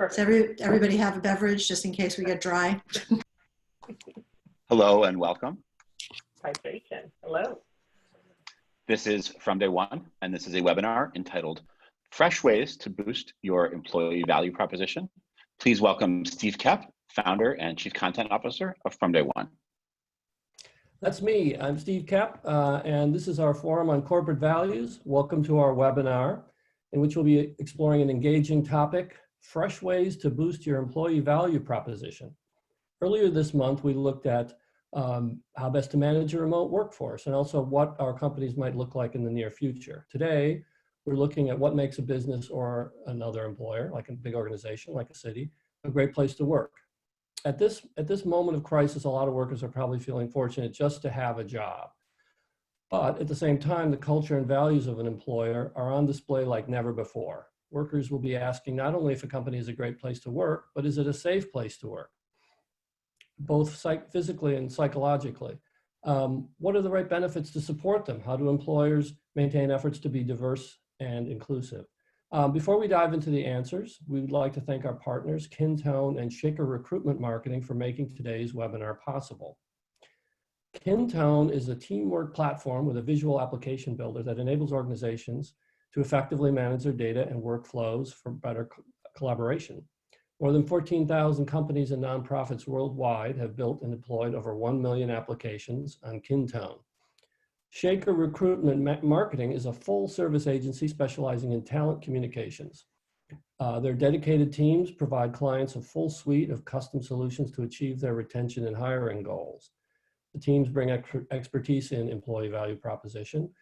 Does everybody have a beverage just in case we get dry? Hello and welcome. Hydration. Hello. This is From Day One, and this is a webinar entitled Fresh Ways to Boost Your Employee Value Proposition. Please welcome Steve Koepp, founder and chief content officer of From Day One. That's me. I'm Steve Koepp, and this is our forum on corporate values. Welcome to our webinar, in which we'll be exploring an engaging topic, fresh ways to boost your employee value proposition. Earlier this month, we looked at how best to manage a remote workforce and also what our companies might look like in the near future. Today, we're looking at what makes a business or another employer, like a big organization, like a city, a great place to work. At this moment of crisis, a lot of workers are probably feeling fortunate just to have a job. But at the same time, the culture and values of an employer are on display like never before. Workers will be asking not only if a company is a great place to work, but is it a safe place to work, both physically and psychologically. What are the right benefits to support them? How do employers maintain efforts to be diverse and inclusive? Before we dive into the answers, we would like to thank our partners, Kintone and Shaker Recruitment Marketing, for making today's webinar possible. Kintone is a teamwork platform with a visual application builder that enables organizations to effectively manage their data and workflows for better collaboration. More than 14,000 companies and nonprofits worldwide have built and deployed over 1 million applications on Kintone. Shaker Recruitment Marketing is a full-service agency specializing in talent communications. Their dedicated teams provide clients a full suite of custom solutions to achieve their retention and hiring goals. The teams bring expertise in employee value proposition,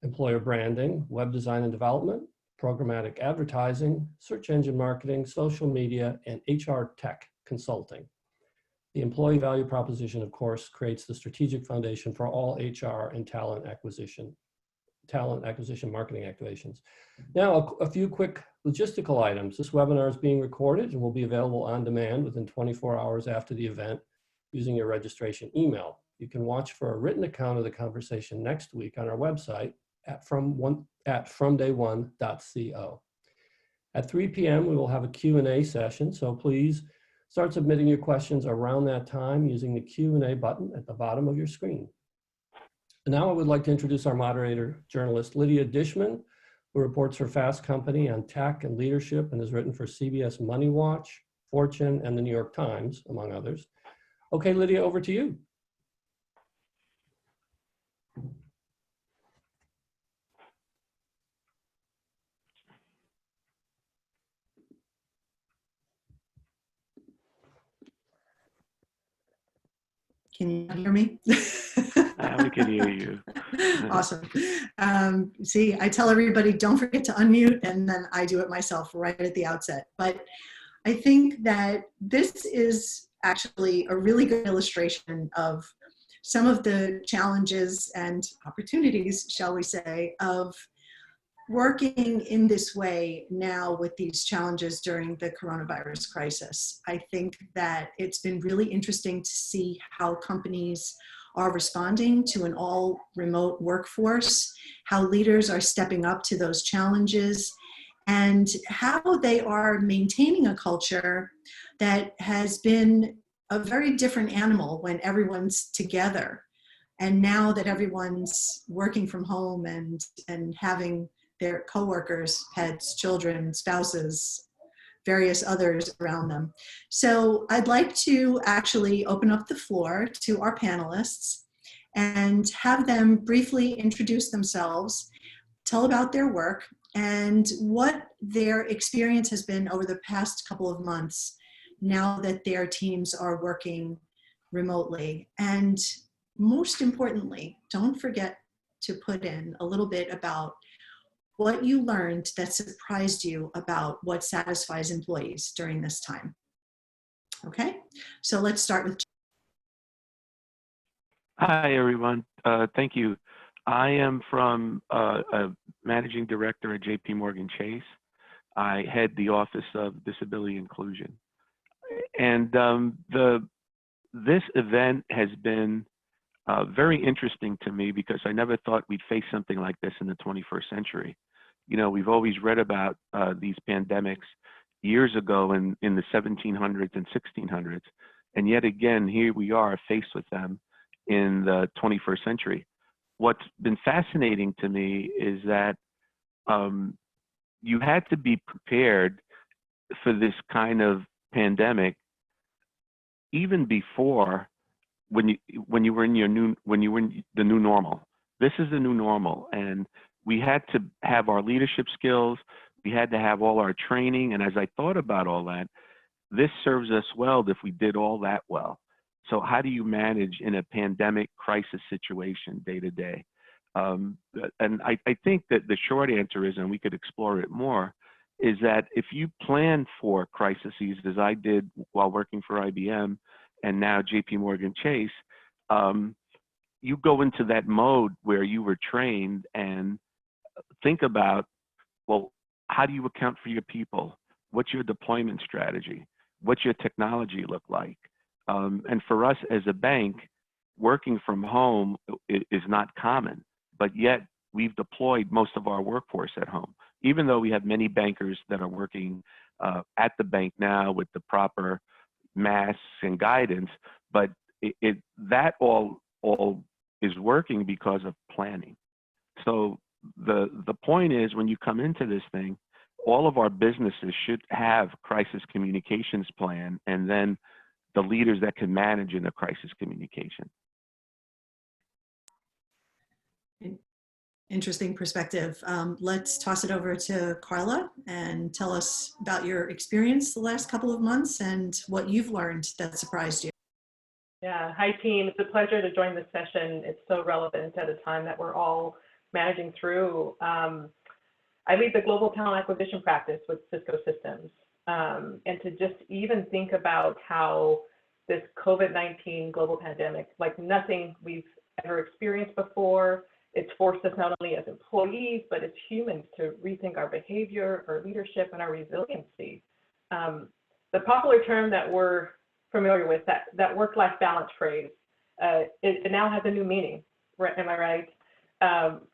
employer branding, web design and development, programmatic advertising, search engine marketing, social media, and HR tech consulting. The employee value proposition, of course, creates the strategic foundation for all HR and talent acquisition marketing activations. Now, a few quick logistical items. This webinar is being recorded and will be available on demand within 24 hours after the event using your registration email. You can watch for a written account of the conversation next week on our website at fromday1.co. At 3 p.m., we will have a Q&A session, so please start submitting your questions around that time using the Q&A button at the bottom of your screen. And now I would like to introduce our moderator, journalist Lydia Dishman, who reports for Fast Company on tech and leadership and has written for CBS Money Watch, Fortune, and the New York Times, among others. Okay, Lydia, over to you. Can you hear me? We can hear you. Awesome. See, I tell everybody, don't forget to unmute, and then I do it myself right at the outset. But I think that this is actually a really good illustration of some of the challenges and opportunities, shall we say, of working in this way now with these challenges during the coronavirus crisis. I think that it's been really interesting to see how companies are responding to an all remote workforce, how leaders are stepping up to those challenges, and how they are maintaining a culture that has been a very different animal when everyone's together. And now that everyone's working from home and having their coworkers, pets, children, spouses, various others around them. So I'd like to actually open up the floor to our panelists and have them briefly introduce themselves, tell about their work, and what their experience has been over the past couple of months now that their teams are working remotely. And most importantly, don't forget to put in a little bit about what you learned that surprised you about what satisfies employees during this time. Okay, so let's start with. Hi, everyone. Thank you. I am from a managing director at JPMorgan Chase. I head the Office of Disability Inclusion. And this event has been very interesting to me because I never thought we'd face something like this in the 21st century. You know, we've always read about these pandemics years ago in the 1700s and 1600s. And yet again, here we are faced with them in the 21st century. What's been fascinating to me is that you had to be prepared for this kind of pandemic even before when you were in the new normal. This is the new normal, and we had to have our leadership skills. We had to have all our training, and as I thought about all that, this serves us well if we did all that well. So how do you manage in a pandemic crisis situation day to day? And I think that the short answer is, and we could explore it more, is that if you plan for crises, as I did while working for IBM and now JPMorgan Chase, you go into that mode where you were trained and think about, well, how do you account for your people? What's your deployment strategy? What's your technology look like? And for us as a bank, working from home is not common, but yet we've deployed most of our workforce at home, even though we have many bankers that are working at the bank now with the proper masks and guidance, but that all is working because of planning. So the point is, when you come into this thing, all of our businesses should have crisis communications plan, and then the leaders that can manage in the crisis communication. Interesting perspective. Let's toss it over to Karla and tell us about your experience the last couple of months and what you've learned that surprised you. Yeah, hi team. It's a pleasure to join this session. It's so relevant at a time that we're all managing through. I lead the global talent acquisition practice with Cisco Systems. And to just even think about how this COVID-19 global pandemic, like nothing we've ever experienced before, it's forced us not only as employees, but as humans to rethink our behavior, our leadership, and our resiliency. The popular term that we're familiar with, that work-life balance phrase, it now has a new meaning, right? Am I right?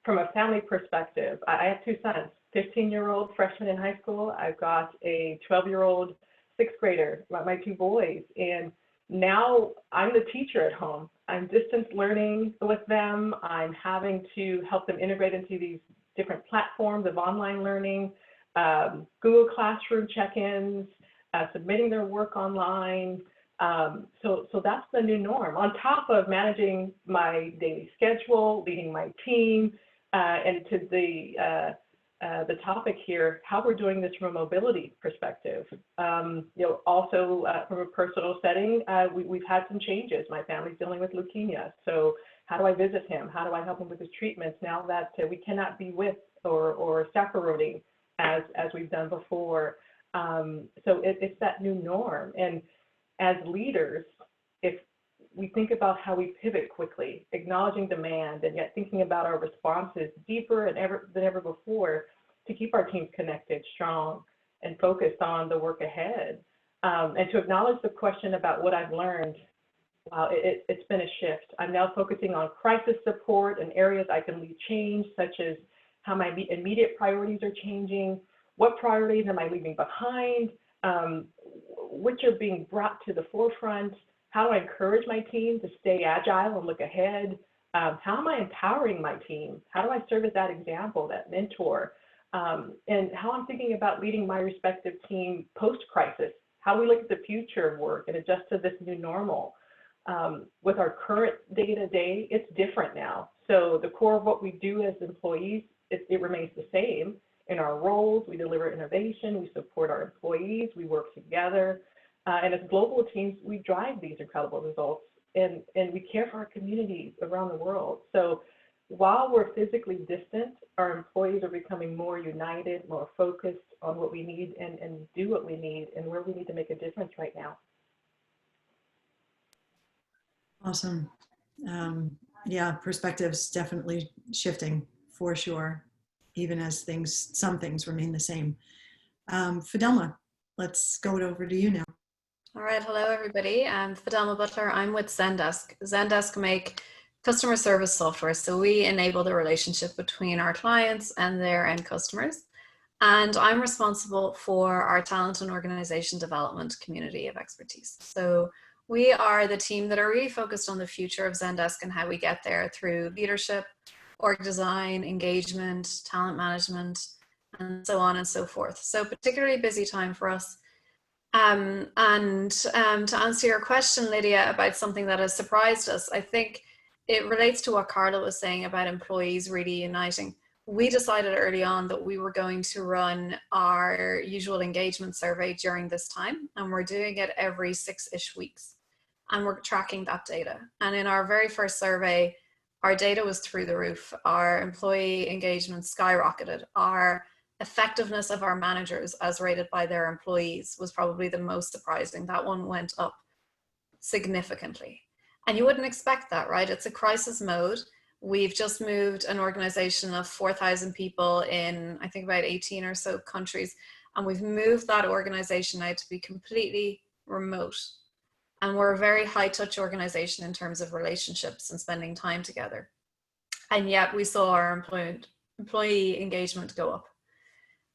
From a family perspective, I have two sons, 15-year-old freshman in high school. I've got a 12-year-old sixth grader, my two boys. And now I'm the teacher at home. I'm distance learning with them. I'm having to help them integrate into these different platforms of online learning, Google Classroom check-ins, submitting their work online. So that's the new norm, on top of managing my daily schedule, leading my team, and to the topic here, how we're doing this from a mobility perspective. Also from a personal setting, we've had some changes. My family's dealing with leukemia. So how do I visit him? How do I help him with his treatments now that we cannot be with or chaperoning as we've done before? So it's that new norm. And as leaders, if we think about how we pivot quickly, acknowledging demand, and yet thinking about our responses deeper than ever before to keep our teams connected, strong, and focused on the work ahead. And to acknowledge the question about what I've learned, wow, it's been a shift. I'm now focusing on crisis support and areas I can lead change, such as how my immediate priorities are changing, what priorities am I leaving behind, which are being brought to the forefront, how do I encourage my team to stay agile and look ahead, how am I empowering my team, how do I serve as that example, that mentor, and how I'm thinking about leading my respective team post-crisis, how we look at the future of work and adjust to this new normal. With our current day-to-day, it's different now. So the core of what we do as employees, it remains the same. In our roles, we deliver innovation, we support our employees, we work together, and as global teams, we drive these incredible results, and we care for our communities around the world. So while we're physically distant, our employees are becoming more united, more focused on what we need and do what we need and where we need to make a difference right now. Awesome. Yeah, perspectives definitely shifting for sure, even as some things remain the same. Fidelma, let's go over to you now. All right, hello everybody. I'm Fidelma Butler. I'm with Zendesk. Zendesk make customer service software, so we enable the relationship between our clients and their end customers. And I'm responsible for our talent and organization development community of expertise. So we are the team that are really focused on the future of Zendesk and how we get there through leadership, org design, engagement, talent management, and so on and so forth. So particularly busy time for us. To answer your question, Lydia, about something that has surprised us, I think it relates to what Karla was saying about employees really uniting. We decided early on that we were going to run our usual engagement survey during this time, and we're doing it every 6-ish weeks. And we're tracking that data. And in our very first survey, our data was through the roof. Our employee engagement skyrocketed. Our effectiveness of our managers as rated by their employees was probably the most surprising. That one went up significantly. And you wouldn't expect that, right? It's a crisis mode. We've just moved an organization of 4,000 people in, I think, about 18 or so countries. And we've moved that organization now to be completely remote. And we're a very high touch organization in terms of relationships and spending time together. And yet we saw our employee engagement go up.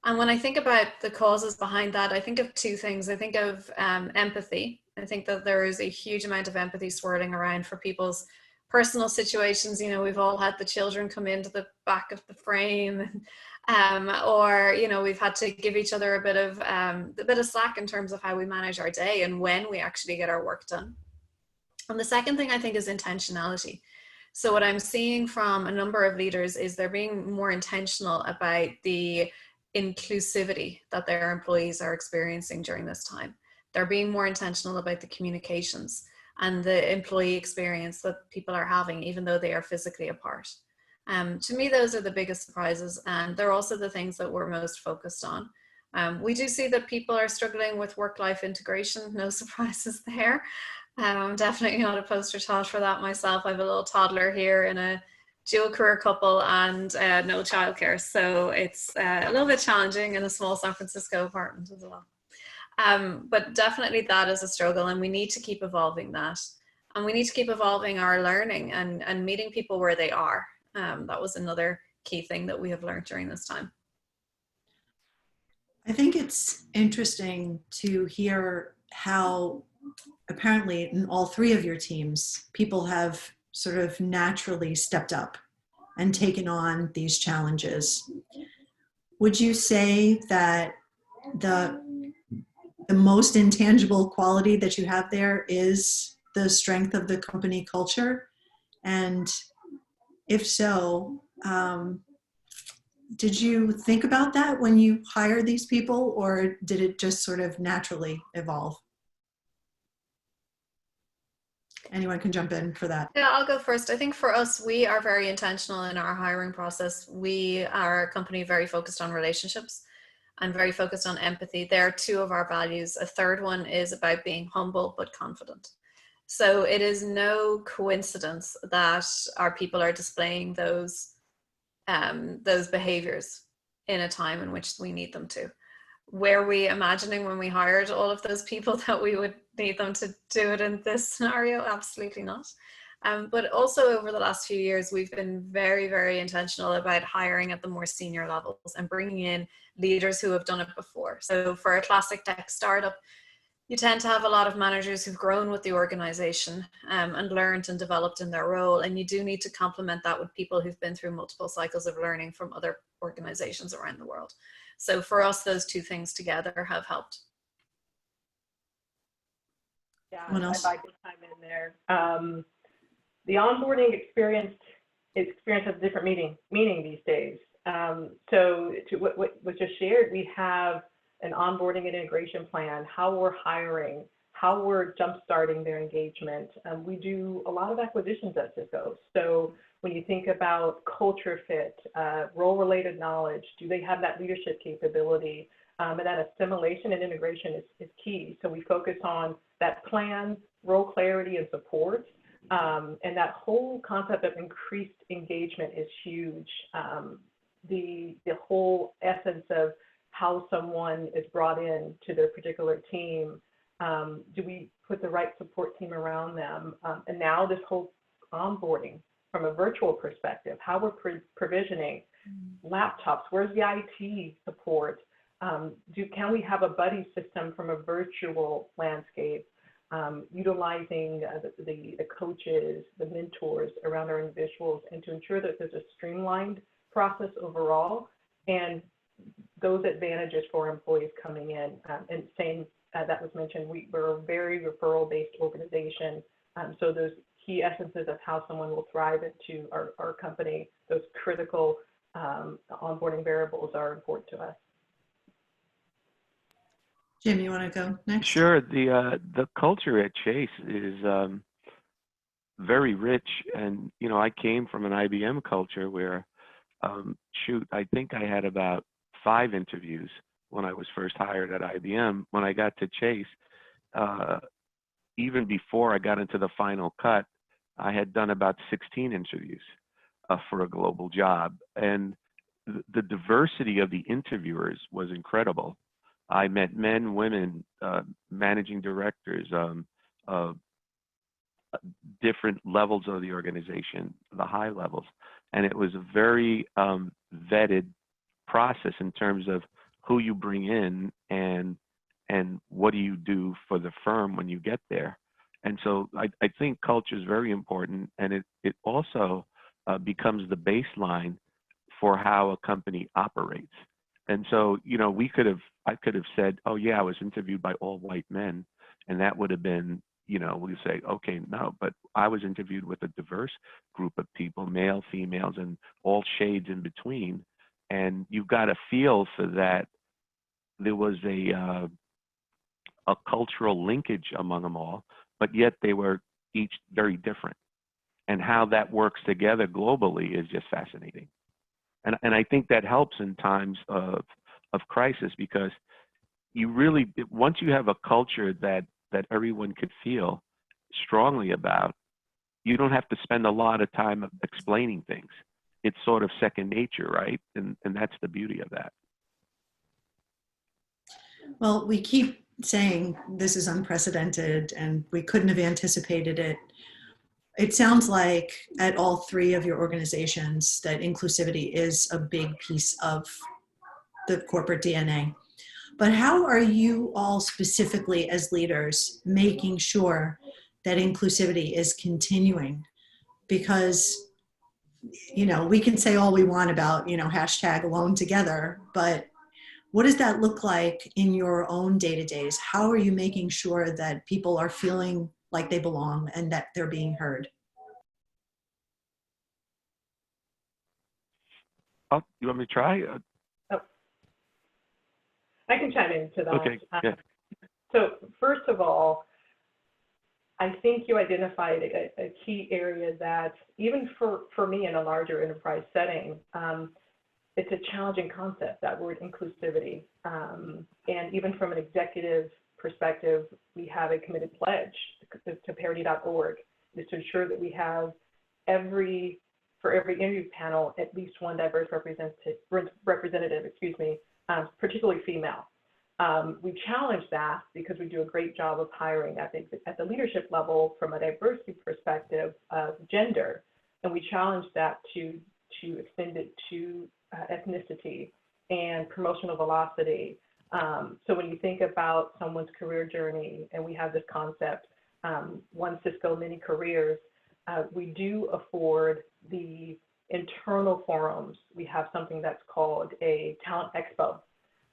And when I think about the causes behind that, I think of two things. I think of empathy. I think that there is a huge amount of empathy swirling around for people's personal situations. You know, we've all had the children come into the back of the frame, or, you know, we've had to give each other a bit of slack in terms of how we manage our day and when we actually get our work done. And the second thing I think is intentionality. So what I'm seeing from a number of leaders is they're being more intentional about the inclusivity that their employees are experiencing during this time. They're being more intentional about the communications and the employee experience that people are having, even though they are physically apart. To me, those are the biggest surprises, and they're also the things that we're most focused on. We do see that people are struggling with work-life integration, no surprises there. I'm definitely not a poster child for that myself. I have a little toddler here in a dual career couple and no childcare. So it's a little bit challenging in a small San Francisco apartment as well. But definitely that is a struggle, and we need to keep evolving that. And we need to keep evolving our learning and meeting people where they are. That was another key thing that we have learned during this time. I think it's interesting to hear how apparently in all three of your teams, people have sort of naturally stepped up and taken on these challenges. Would you say that the most intangible quality that you have there is the strength of the company culture? And if so, did you think about that when you hired these people, or did it just sort of naturally evolve? Anyone can jump in for that. Yeah, I'll go first. I think for us, we are very intentional in our hiring process. We are a company very focused on relationships and very focused on empathy. There are two of our values. A third one is about being humble but confident. So it is no coincidence that our people are displaying those behaviors in a time in which we need them to. Were we imagining when we hired all of those people that we would need them to do it in this scenario? Absolutely not. But also over the last few years, we've been very, very intentional about hiring at the more senior levels and bringing in leaders who have done it before. So for a classic tech startup, you tend to have a lot of managers who've grown with the organization and learned and developed in their role. And you do need to complement that with people who've been through multiple cycles of learning from other organizations around the world. So for us, those two things together have helped. Yeah, I'd like to chime in there. The onboarding experience has different meaning these days. So to what was just shared, we have an onboarding and integration plan, how we're hiring, how we're jumpstarting their engagement. We do a lot of acquisitions at Cisco. So when you think about culture fit, role-related knowledge, do they have that leadership capability? And that assimilation and integration is key. So we focus on that plan, role clarity, and support. And that whole concept of increased engagement is huge. The whole essence of how someone is brought in to their particular team. Do we put the right support team around them? And now this whole onboarding from a virtual perspective, how we're provisioning, laptops? Where's the IT support? Can we have a buddy system from a virtual landscape, utilizing the coaches, the mentors around our individuals, and to ensure that there's a streamlined process overall, and those advantages for employees coming in. And same, that was mentioned, we're a very referral-based organization. So those key essences of how someone will thrive into our company, those critical onboarding variables are important to us. Jim, you want to go next? Sure. The culture at Chase is very rich, and I came from an IBM culture where, I think I had about 5 interviews when I was first hired at IBM. When I got to Chase, even before I got into the final cut, I had done about 16 interviews for a global job, and the diversity of the interviewers was incredible. I met men, women, managing directors, different levels of the organization, the high levels. And it was a very vetted process in terms of who you bring in and what do you do for the firm when you get there. And so I think culture is very important, and it also becomes the baseline for how a company operates. And so, I could have said, oh yeah, I was interviewed by all white men, and that would have been, we say, okay, no, but I was interviewed with a diverse group of people, male, females, and all shades in between. And you've got a feel for that. There was a cultural linkage among them all, but yet they were each very different. And how that works together globally is just fascinating. And I think that helps in times of crisis, because you really, once you have a culture that everyone could feel strongly about, you don't have to spend a lot of time explaining things. It's sort of second nature, right? And that's the beauty of that. Well, we keep saying this is unprecedented and we couldn't have anticipated it. It sounds like at all 3 of your organizations that inclusivity is a big piece of the corporate DNA. But how are you all specifically as leaders making sure that inclusivity is continuing? Because, we can say all we want about, hashtag alone together, but what does that look like in your own day-to-days? How are you making sure that people are feeling like they belong and that they're being heard? Oh, you want me to try? I can chime into that. Okay, yeah. So first of all, I think you identified a key area that even for me in a larger enterprise setting, it's a challenging concept, that word inclusivity. And even from an executive perspective, we have a committed pledge to parity.org, is to ensure that we have for every interview panel, at least one diverse representative, particularly female. We challenge that because we do a great job of hiring at the leadership level from a diversity perspective of gender, and we challenge that to extend it to ethnicity and promotional velocity. So when you think about someone's career journey, and we have this concept, one Cisco, many careers, we do afford the internal forums. We have something that's called a talent expo.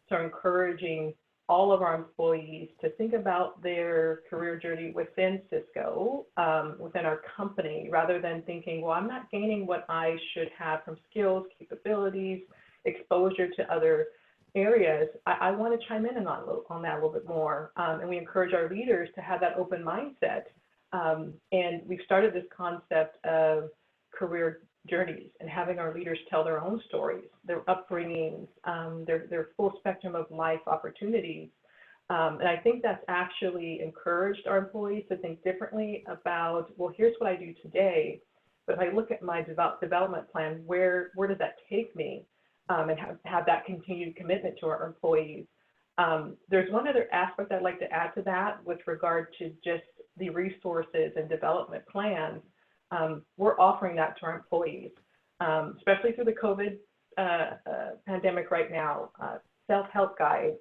So encouraging all of our employees to think about their career journey within Cisco, within our company, rather than thinking, well, I'm not gaining what I should have from skills, capabilities, exposure to other areas. I want to chime in on that a little bit more. And we encourage our leaders to have that open mindset. And we've started this concept of career journeys and having our leaders tell their own stories, their upbringings, their full spectrum of life opportunities. And I think that's actually encouraged our employees to think differently about, well, here's what I do today, but if I look at my development plan, where does that take me? And have that continued commitment to our employees. There's one other aspect I'd like to add to that with regard to just the resources and development plans. We're offering that to our employees, especially through the COVID pandemic right now, self-help guides,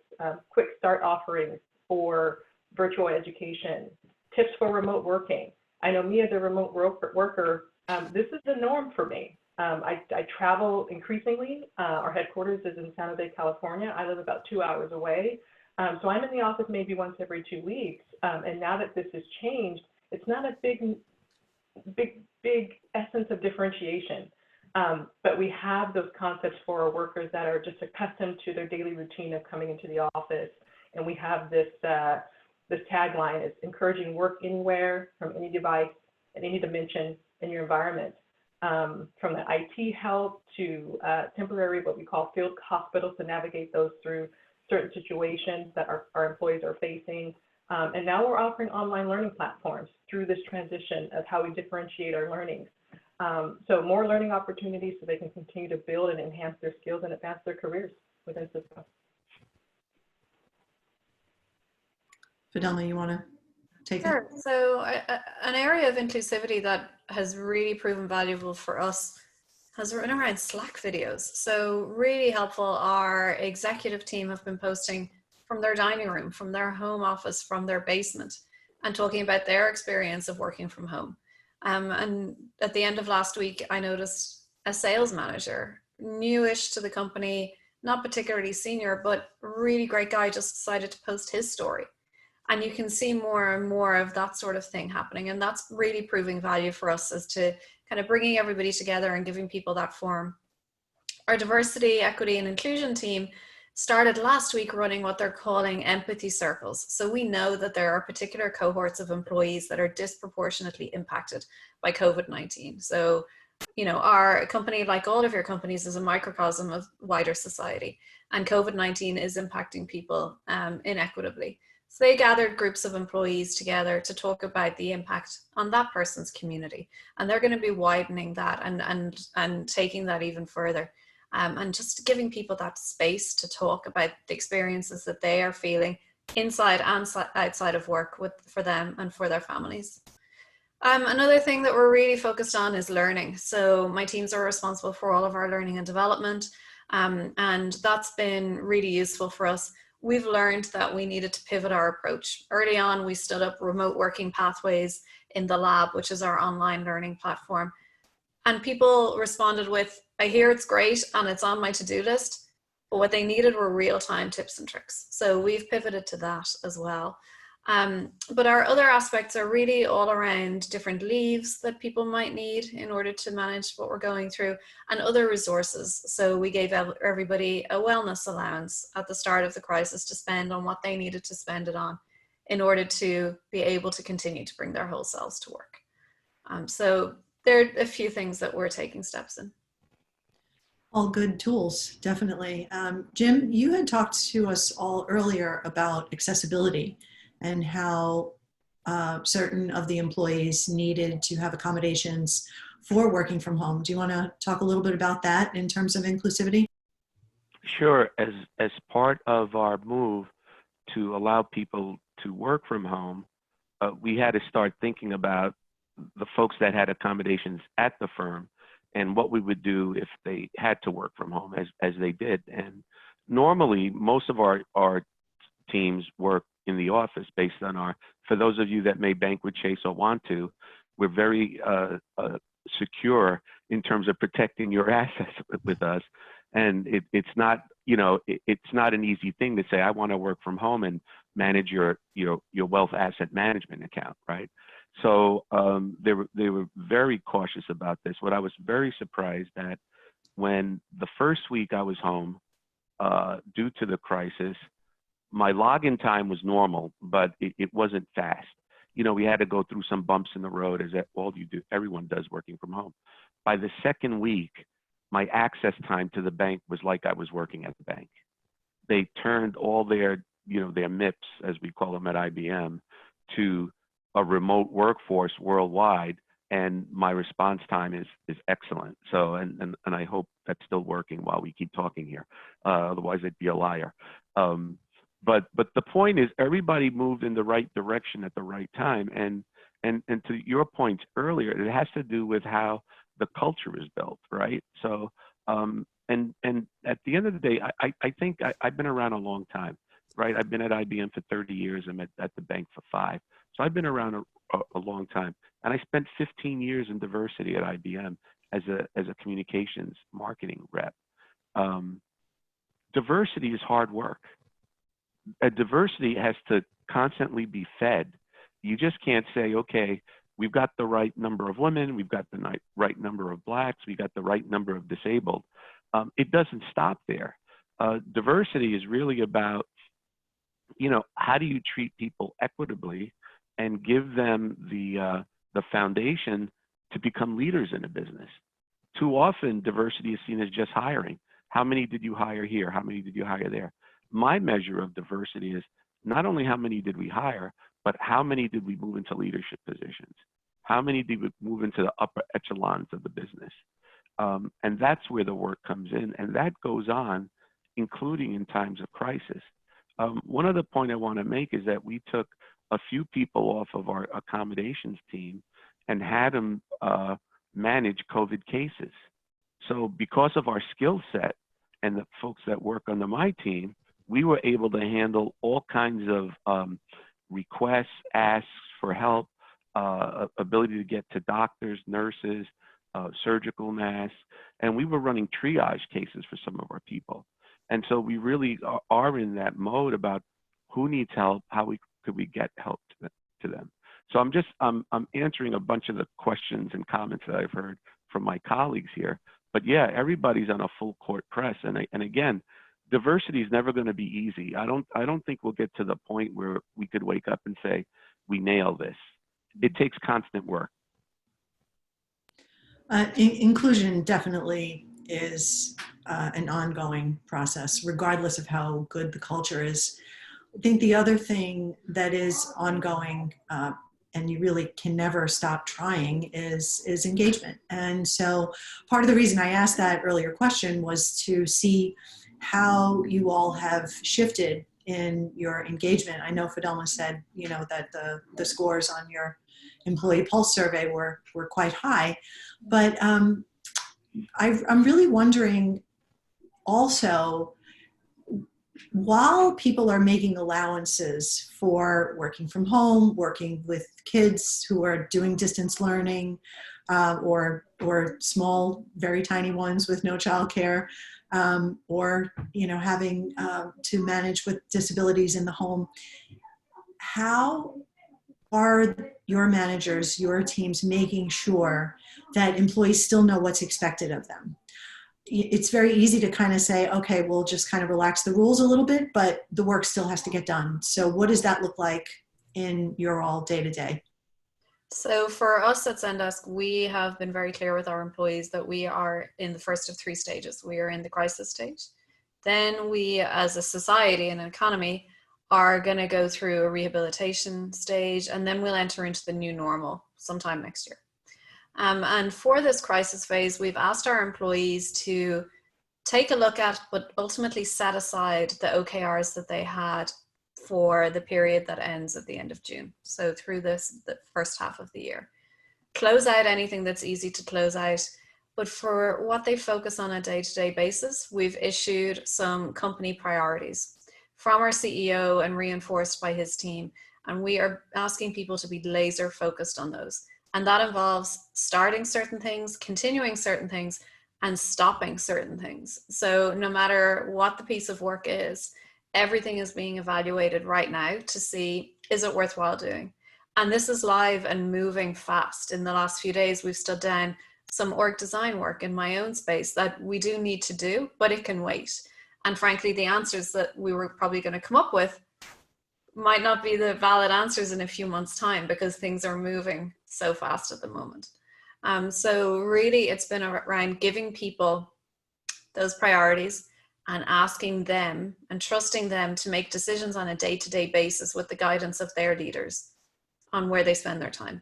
quick start offerings for virtual education, tips for remote working. I know me as a remote worker, this is the norm for me. I travel increasingly. Our headquarters is in San Jose, California. I live about 2 hours away. So I'm in the office maybe once every 2 weeks. And now that this has changed, it's not a big essence of differentiation. But we have those concepts for our workers that are just accustomed to their daily routine of coming into the office. And we have this tagline is encouraging work anywhere, from any device, at any dimension in your environment. From the IT help to temporary, what we call field hospitals, to navigate those through certain situations that our employees are facing. And now we're offering online learning platforms through this transition of how we differentiate our learnings. So more learning opportunities so they can continue to build and enhance their skills and advance their careers within Cisco. Fidelma, you want to take it? Sure. So an area of inclusivity that has really proven valuable for us has been around Slack videos. So really helpful. Our executive team have been posting from their dining room, from their home office, from their basement, and talking about their experience of working from home. And at the end of last week, I noticed a sales manager, newish to the company, not particularly senior, but really great guy, just decided to post his story. And you can see more and more of that sort of thing happening. And that's really proving value for us as to kind of bringing everybody together and giving people that forum. Our diversity, equity, and inclusion team started last week running what they're calling empathy circles. So we know that there are particular cohorts of employees that are disproportionately impacted by COVID-19. So, you know, our company, like all of your companies, is a microcosm of wider society. And COVID-19 is impacting people inequitably. So they gathered groups of employees together to talk about the impact on that person's community. And they're going to be widening that and taking that even further. And just giving people that space to talk about the experiences that they are feeling inside and outside of work for them and for their families. Another thing that we're really focused on is learning. So my teams are responsible for all of our learning and development. And that's been really useful for us. We've learned that we needed to pivot our approach. Early on, we stood up remote working pathways in the lab, which is our online learning platform. And people responded with, I hear it's great and it's on my to-do list, but what they needed were real-time tips and tricks. So we've pivoted to that as well. But our other aspects are really all around different leaves that people might need in order to manage what we're going through, and other resources. So we gave everybody a wellness allowance at the start of the crisis to spend on what they needed to spend it on in order to be able to continue to bring their whole selves to work. So there are a few things that we're taking steps in. All good tools, definitely. Jim, you had talked to us all earlier about accessibility and how certain of the employees needed to have accommodations for working from home. Do you want to talk a little bit about that in terms of inclusivity? Sure. As part of our move to allow people to work from home, we had to start thinking about the folks that had accommodations at the firm and what we would do if they had to work from home, as they did. And normally, most of our teams work in the office based on for those of you that may bank with Chase or want to, we're very secure in terms of protecting your assets with us. And it's not, it's not an easy thing to say, I want to work from home and manage your wealth asset management account, right? So they were very cautious about this. What I was very surprised at, when the first week I was home due to the crisis, my login time was normal, but it wasn't fast. We had to go through some bumps in the road, as everyone does working from home. By the second week, my access time to the bank was like I was working at the bank. They turned all their MIPS, as we call them at IBM, to a remote workforce worldwide, and my response time is excellent. So, and I hope that's still working while we keep talking here. Otherwise, I'd be a liar. But the point is, everybody moved in the right direction at the right time. And to your point earlier, it has to do with how the culture is built, right? So And at the end of the day, I think I've been around a long time, right? I've been at IBM for 30 years. I'm at the bank for 5. So I've been around a long time. And I spent 15 years in diversity at IBM as a communications marketing rep. Diversity is hard work. Diversity has to constantly be fed. You just can't say, okay, we've got the right number of women, we've got the right number of blacks, we got the right number of disabled. It doesn't stop there. Diversity is really about, how do you treat people equitably and give them the foundation to become leaders in a business. Too often, diversity is seen as just hiring. How many did you hire here? How many did you hire there? My measure of diversity is not only how many did we hire, but how many did we move into leadership positions? How many did we move into the upper echelons of the business? And that's where the work comes in. And that goes on, including in times of crisis. One other point I want to make is that we took a few people off of our accommodations team and had them manage COVID cases. So because of our skill set and the folks that work under my team, we were able to handle all kinds of requests, asks for help, ability to get to doctors, nurses, surgical masks, and we were running triage cases for some of our people. And so we really are in that mode about who needs help, how could we get help to them. So I'm answering a bunch of the questions and comments that I've heard from my colleagues here. But yeah, everybody's on a full court press. And again, diversity is never going to be easy. I don't think we'll get to the point where we could wake up and say, we nail this. It takes constant work. Inclusion definitely is an ongoing process, regardless of how good the culture is. I think the other thing that is ongoing, and you really can never stop trying, is engagement. And so part of the reason I asked that earlier question was to see how you all have shifted in your engagement. I know Fidelma said, that the scores on your employee pulse survey were quite high, but I'm really wondering also, while people are making allowances for working from home, working with kids who are doing distance learning, or small, very tiny ones with no childcare, or having to manage with disabilities in the home, how are your managers, your teams making sure that employees still know what's expected of them? It's very easy to kind of say, okay, we'll just kind of relax the rules a little bit, but the work still has to get done. So what does that look like in your all day-to-day? So for us at Zendesk, we have been very clear with our employees that we are in the first of 3 stages. We are in the crisis stage. Then we, as a society and an economy, are going to go through a rehabilitation stage, and then we'll enter into the new normal sometime next year. And for this crisis phase, we've asked our employees to take a look at, but ultimately set aside, the OKRs that they had for the period that ends at the end of June. So through the first half of the year. Close out anything that's easy to close out. But for what they focus on a day-to-day basis, we've issued some company priorities from our CEO and reinforced by his team. And we are asking people to be laser focused on those. And that involves starting certain things, continuing certain things, and stopping certain things. So no matter what the piece of work is, everything is being evaluated right now to see, is it worthwhile doing? And this is live and moving fast. In the last few days, we've stood down some org design work in my own space that we do need to do, but it can wait. And frankly, the answers that we were probably going to come up with might not be the valid answers in a few months' time, because things are moving so fast at the moment. So really, it's been around giving people those priorities and asking them and trusting them to make decisions on a day-to-day basis with the guidance of their leaders on where they spend their time,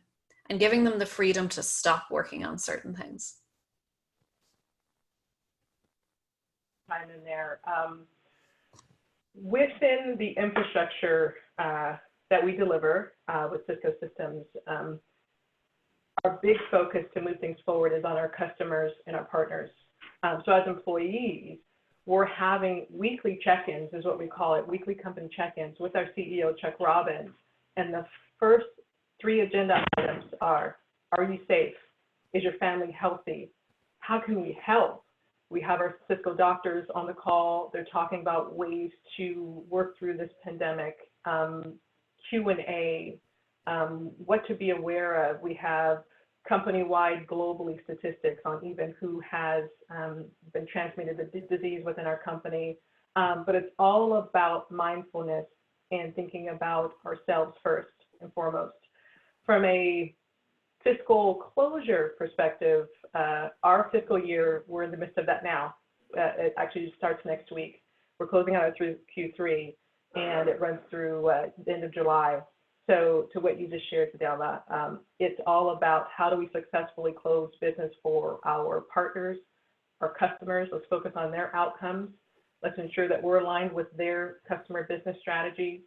and giving them the freedom to stop working on certain things. Time in there. Within the infrastructure that we deliver with Cisco systems, our big focus to move things forward is on our customers and our partners. So as employees, we're having weekly check-ins, is what we call it, weekly company check-ins with our CEO, Chuck Robbins. And the first 3 agenda items are you safe? Is your family healthy? How can we help? We have our Cisco doctors on the call. They're talking about ways to work through this pandemic, Q&A, what to be aware of. We have company-wide globally statistics on even who has been transmitted the disease within our company. But it's all about mindfulness and thinking about ourselves first and foremost. From a fiscal closure perspective, our fiscal year, we're in the midst of that now. It actually starts next week. We're closing out through Q3, and it runs through the end of July. So to what you just shared, Fidelma, it's all about how do we successfully close business for our partners, our customers. Let's focus on their outcomes. Let's ensure that we're aligned with their customer business strategies.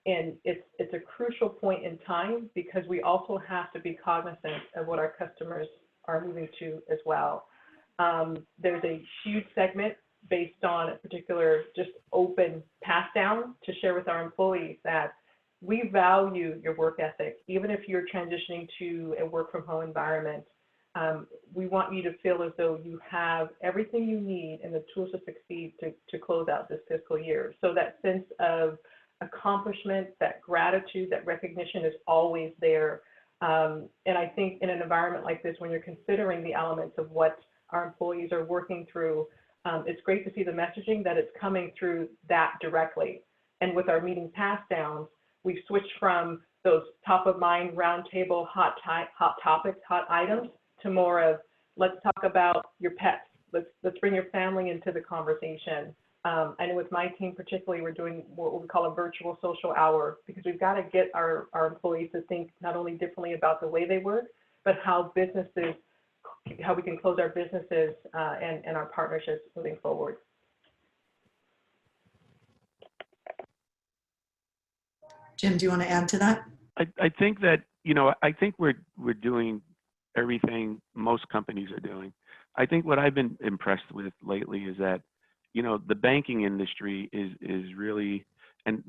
And it's a crucial point in time because we also have to be cognizant of what our customers are moving to as well. There's a huge segment based on a particular just open pass down to share with our employees that we value your work ethic. Even if you're transitioning to a work from home environment, we want you to feel as though you have everything you need and the tools to succeed to close out this fiscal year. So that sense of accomplishment, that gratitude, that recognition is always there. And I think in an environment like this, when you're considering the elements of what our employees are working through, it's great to see the messaging that it's coming through that directly. And with our meeting pass downs, we've switched from those top of mind roundtable hot topics, hot items to more of let's talk about your pets. Let's bring your family into the conversation. I know with my team particularly, we're doing what we call a virtual social hour because we've got to get our employees to think not only differently about the way they work, but how we can close our businesses and our partnerships moving forward. Jim, do you want to add to that? I think that, I think we're doing everything most companies are doing. I think what I've been impressed with lately is that, the banking industry is really, and,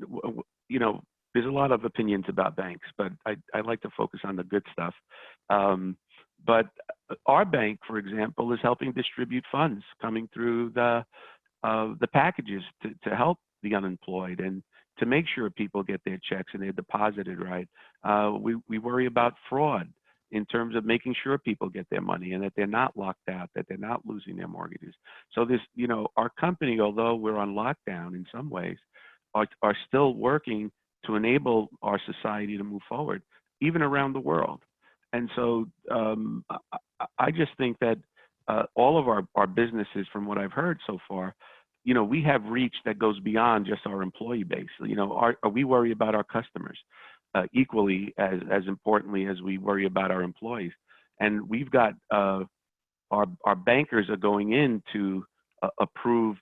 there's a lot of opinions about banks, but I like to focus on the good stuff. But our bank, for example, is helping distribute funds coming through the packages to help the unemployed and to make sure people get their checks and they're deposited right. We worry about fraud in terms of making sure people get their money and that they're not locked out, that they're not losing their mortgages. So this, our company, although we're on lockdown in some ways, are still working to enable our society to move forward, even around the world. And so I just think that all of our businesses, from what I've heard so far, we have reach that goes beyond just our employee base. We worry about our customers equally as importantly as we worry about our employees. And we've got our bankers are going in to approve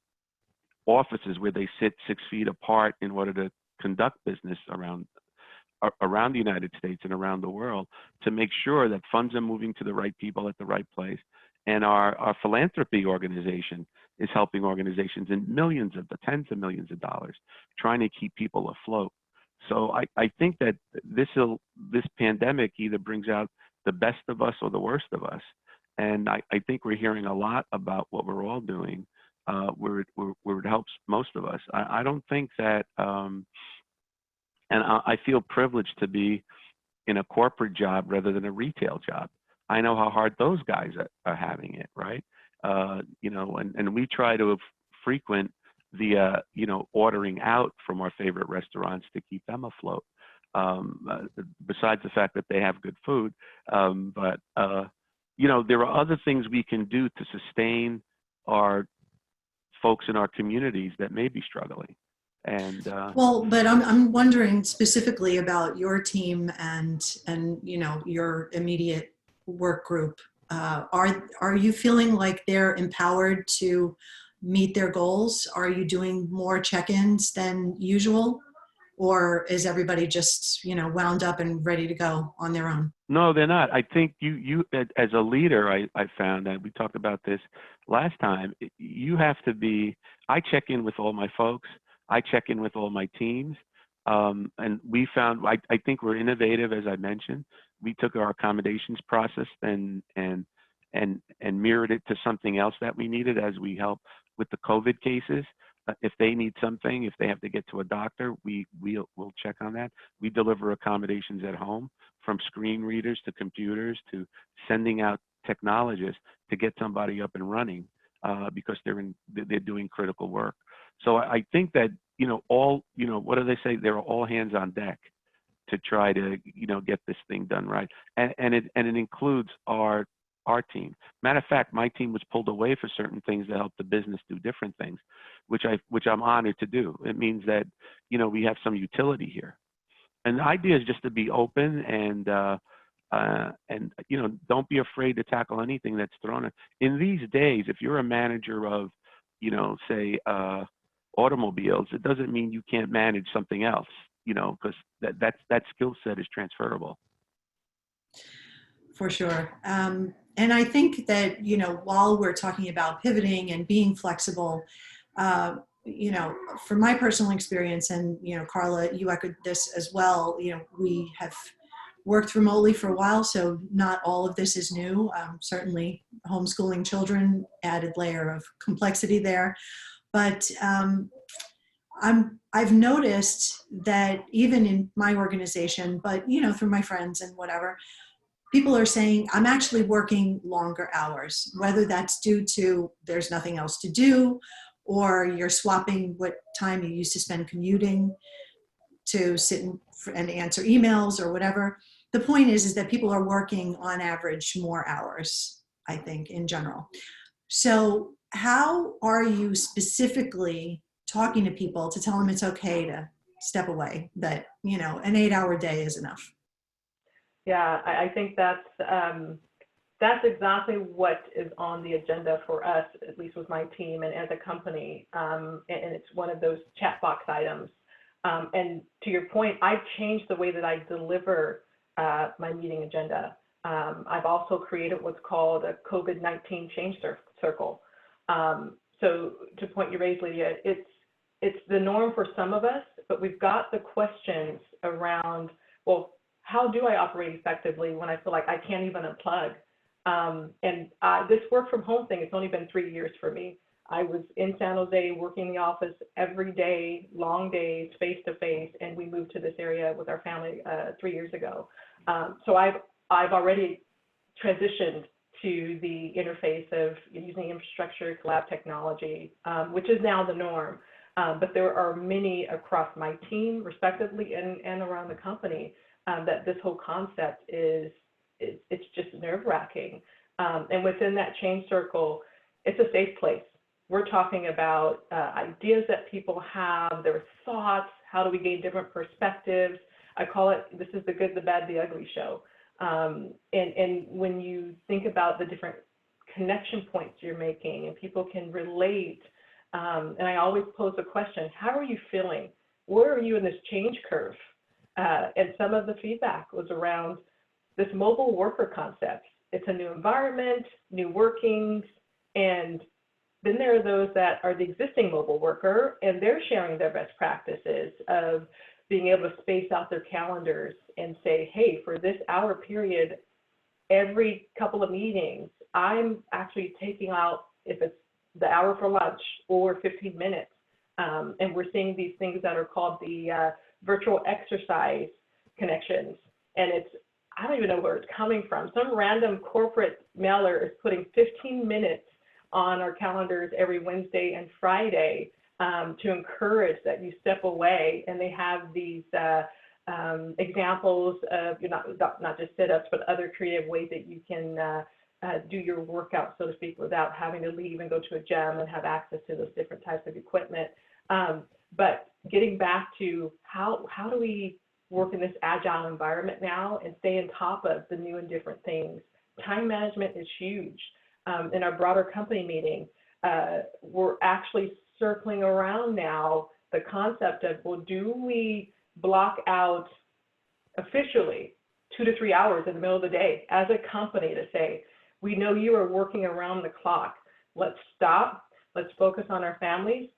offices where they sit 6 feet apart in order to conduct business around the United States and around the world to make sure that funds are moving to the right people at the right place. And our philanthropy organization is helping organizations in tens of millions of dollars, trying to keep people afloat. So I think that this pandemic either brings out the best of us or the worst of us. And I think we're hearing a lot about what we're all doing where it helps most of us. I don't think that, and I feel privileged to be in a corporate job rather than a retail job. I know how hard those guys are having it, right? And we try to frequent the, ordering out from our favorite restaurants to keep them afloat. Besides the fact that they have good food, but there are other things we can do to sustain our folks in our communities that may be struggling. And well, but I'm wondering specifically about your team and your immediate work group. Are you feeling like they're empowered to meet their goals? Are you doing more check-ins than usual? or is everybody just, wound up and ready to go on their own? No, they're not. I think you as a leader, I found that we talked about this last time. You have to be. I check in with all my folks. I check in with all my teams, and we found. I think we're innovative, as I mentioned. We took our accommodations process and mirrored it to something else that we needed as we help with the COVID cases. If they need something, if they have to get to a doctor, we'll check on that. We deliver accommodations at home, from screen readers to computers to sending out technologists to get somebody up and running because they're doing critical work. So I think that what do they say? They're all hands on deck to try to get this thing done right, and it includes our team. Matter of fact, my team was pulled away for certain things to help the business do different things, which I'm honored to do. It means that we have some utility here. And the idea is just to be open and don't be afraid to tackle anything that's thrown at. In these days, if you're a manager of, say automobiles, it doesn't mean you can't manage something else, because that skill set is transferable. For sure. And I think that, while we're talking about pivoting and being flexible, from my personal experience, and, Karla, you echoed this as well, we have worked remotely for a while, so not all of this is new. Certainly homeschooling children, added layer of complexity there. But I've noticed that even in my organization, but, through my friends and whatever, people are saying, I'm actually working longer hours, whether that's due to there's nothing else to do, or you're swapping what time you used to spend commuting to sit and answer emails or whatever. The point is that people are working on average more hours, I think, in general. So how are you specifically talking to people to tell them it's okay to step away, that, an 8-hour day is enough? Yeah, I think that's exactly what is on the agenda for us, at least with my team and as a company. And it's one of those chat box items. And to your point, I've changed the way that I deliver my meeting agenda. I've also created what's called a COVID-19 change circle. So to point you raised, Lydia, it's the norm for some of us, but we've got the questions around, well, how do I operate effectively when I feel like I can't even unplug? And this work from home thing, it's only been 3 years for me. I was in San Jose working in the office every day, long days, face to face, and we moved to this area with our family 3 years ago. So I've already transitioned to the interface of using infrastructure, collab technology, which is now the norm. But there are many across my team, respectively, and around the company, that this whole concept it's just nerve-wracking. And within that change circle, it's a safe place. We're talking about ideas that people have, their thoughts, how do we gain different perspectives. I call it, this is the good, the bad, the ugly show. And when you think about the different connection points you're making and people can relate, and I always pose a question, how are you feeling? Where are you in this change curve? And some of the feedback was around this mobile worker concept. It's a new environment, new workings, and then there are those that are the existing mobile worker, and they're sharing their best practices of being able to space out their calendars and say, hey, for this hour period, every couple of meetings, I'm actually taking out, if it's the hour for lunch or 15 minutes. And we're seeing these things that are called the virtual exercise connections. And I don't even know where it's coming from. Some random corporate mailer is putting 15 minutes on our calendars every Wednesday and Friday to encourage that you step away. And they have these examples of not just sit-ups, but other creative ways that you can do your workout, so to speak, without having to leave and go to a gym and have access to those different types of equipment. But getting back to how do we work in this agile environment now and stay on top of the new and different things? Time management is huge. In our broader company meeting, we're actually circling around now the concept of, well, do we block out officially 2 to 3 hours in the middle of the day as a company to say, we know you are working around the clock. Let's stop. Let's focus on our families.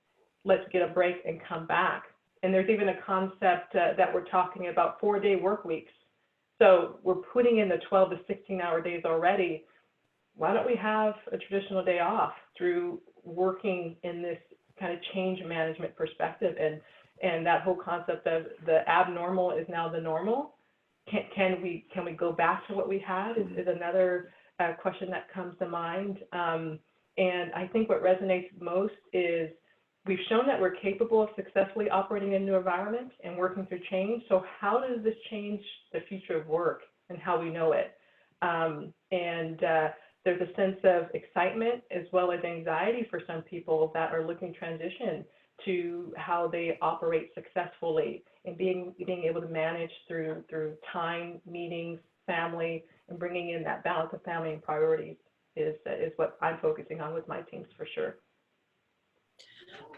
Let's get a break and come back. And there's even a concept that we're talking about 4-day work weeks. So we're putting in the 12 to 16-hour days already. Why don't we have a traditional day off through working in this kind of change management perspective? And that whole concept of the abnormal is now the normal. Can we go back to what we had is another question that comes to mind. And I think what resonates most is we've shown that we're capable of successfully operating in a new environment and working through change. So how does this change the future of work and how we know it? There's a sense of excitement as well as anxiety for some people that are looking transition to how they operate successfully and being able to manage through time, meetings, family, and bringing in that balance of family and priorities is what I'm focusing on with my teams for sure.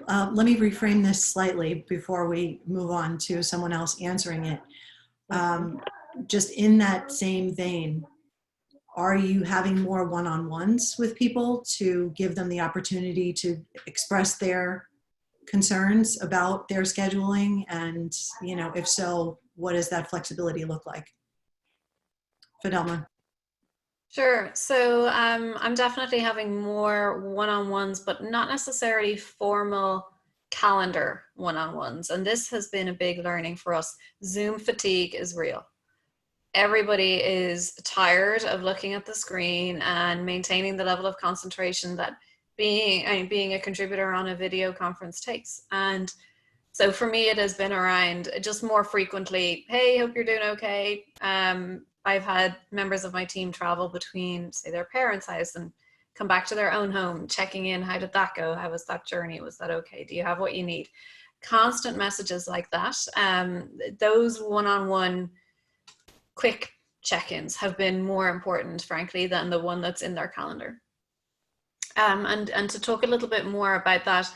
Let me reframe this slightly before we move on to someone else answering it. Just in that same vein, are you having more one-on-ones with people to give them the opportunity to express their concerns about their scheduling? And, you know, if so, what does that flexibility look like? Fidelma. Sure. So I'm definitely having more one-on-ones, but not necessarily formal calendar one-on-ones. And this has been a big learning for us. Zoom fatigue is real. Everybody is tired of looking at the screen and maintaining the level of concentration that being a contributor on a video conference takes. And so for me, it has been around just more frequently, hey, hope you're doing okay. I've had members of my team travel between, say, their parents' house and come back to their own home, checking in. How did that go? How was that journey? Was that okay? Do you have what you need? Constant messages like that. Those one-on-one quick check-ins have been more important, frankly, than the one that's in their calendar. And to talk a little bit more about that,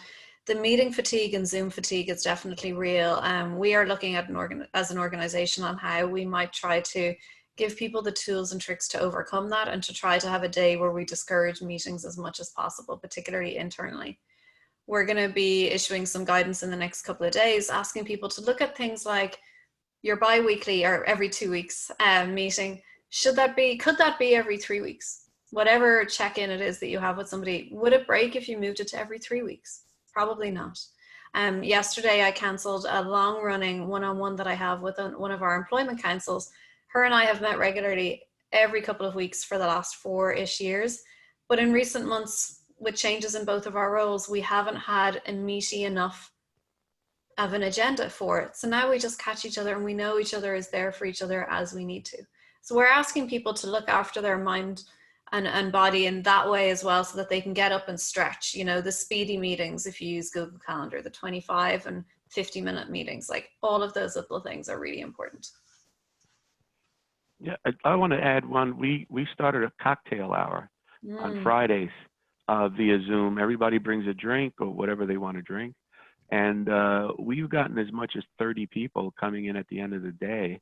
the meeting fatigue and Zoom fatigue is definitely real. We are looking at as an organization on how we might try to give people the tools and tricks to overcome that and to try to have a day where we discourage meetings as much as possible, particularly internally. We're going to be issuing some guidance in the next couple of days, asking people to look at things like your bi-weekly or every 2 weeks meeting. Could that be every 3 weeks? Whatever check-in it is that you have with somebody, would it break if you moved it to every 3 weeks? Probably not. Yesterday, I canceled a long-running one-on-one that I have with one of our employment councils. Her and I have met regularly every couple of weeks for the last 4-ish years. But in recent months, with changes in both of our roles, we haven't had a meaty enough of an agenda for it. So now we just catch each other and we know each other is there for each other as we need to. So we're asking people to look after their mind and body in that way as well, so that they can get up and stretch. You know, the speedy meetings, if you use Google Calendar, the 25 and 50-minute meetings, like all of those little things are really important. Yeah, I want to add one. We started a cocktail hour on Fridays via Zoom. Everybody brings a drink or whatever they want to drink. And we've gotten as much as 30 people coming in at the end of the day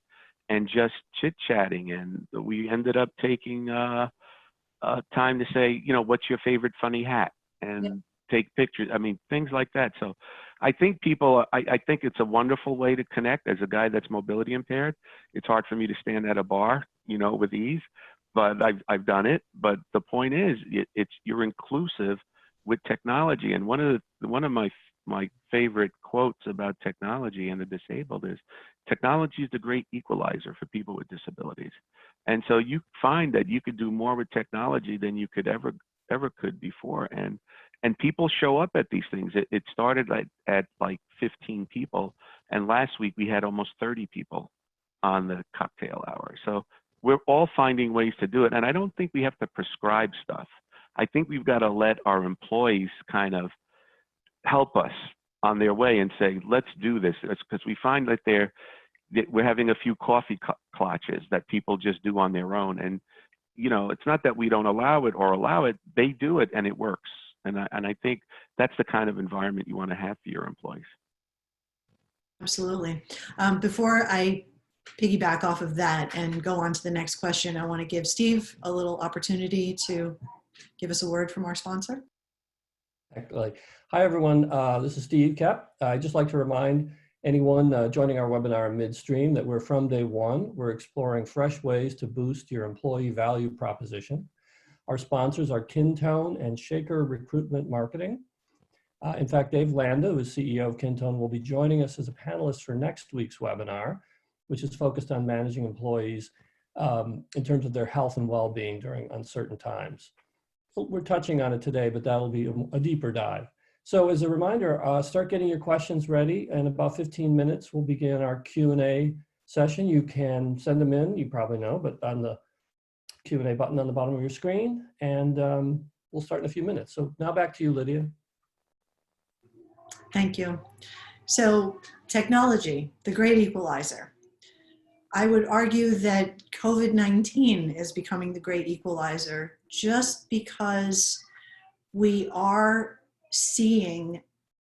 and just chit-chatting. And we ended up taking time to say, you know, what's your favorite funny hat? And take pictures. I mean, things like that. So I think I think it's a wonderful way to connect. As a guy that's mobility impaired, it's hard for me to stand at a bar, you know, with ease, but I've done it. But the point is, you're inclusive with technology. And one of my favorite quotes about technology and the disabled is, technology is the great equalizer for people with disabilities. And so you find that you could do more with technology than you could ever could before. And people show up at these things. It started at like 15 people. And last week we had almost 30 people on the cocktail hour. So we're all finding ways to do it. And I don't think we have to prescribe stuff. I think we've got to let our employees kind of help us on their way and say, let's do this. Because we find that we're having a few coffee clutches that people just do on their own. And, you know, it's not that we don't allow it or allow it, they do it and it works. And I think that's the kind of environment you want to have for your employees. Absolutely. Before I piggyback off of that and go on to the next question, I want to give Steve a little opportunity to give us a word from our sponsor. Excellent. Hi, everyone. This is Steve Kep. I'd just like to remind anyone joining our webinar midstream that we're from day one. We're exploring fresh ways to boost your employee value proposition. Our sponsors are Kintone and Shaker Recruitment Marketing. In fact, Dave Landa, who is CEO of Kintone, will be joining us as a panelist for next week's webinar, which is focused on managing employees in terms of their health and well-being during uncertain times. So we're touching on it today, but that'll be a deeper dive. So as a reminder, start getting your questions ready. In about 15 minutes, we'll begin our Q&A session. You can send them in, you probably know, but on the Q&A button on the bottom of your screen, and we'll start in a few minutes. So now back to you, Lydia. Thank you. So technology, the great equalizer. I would argue that COVID-19 is becoming the great equalizer just because we are seeing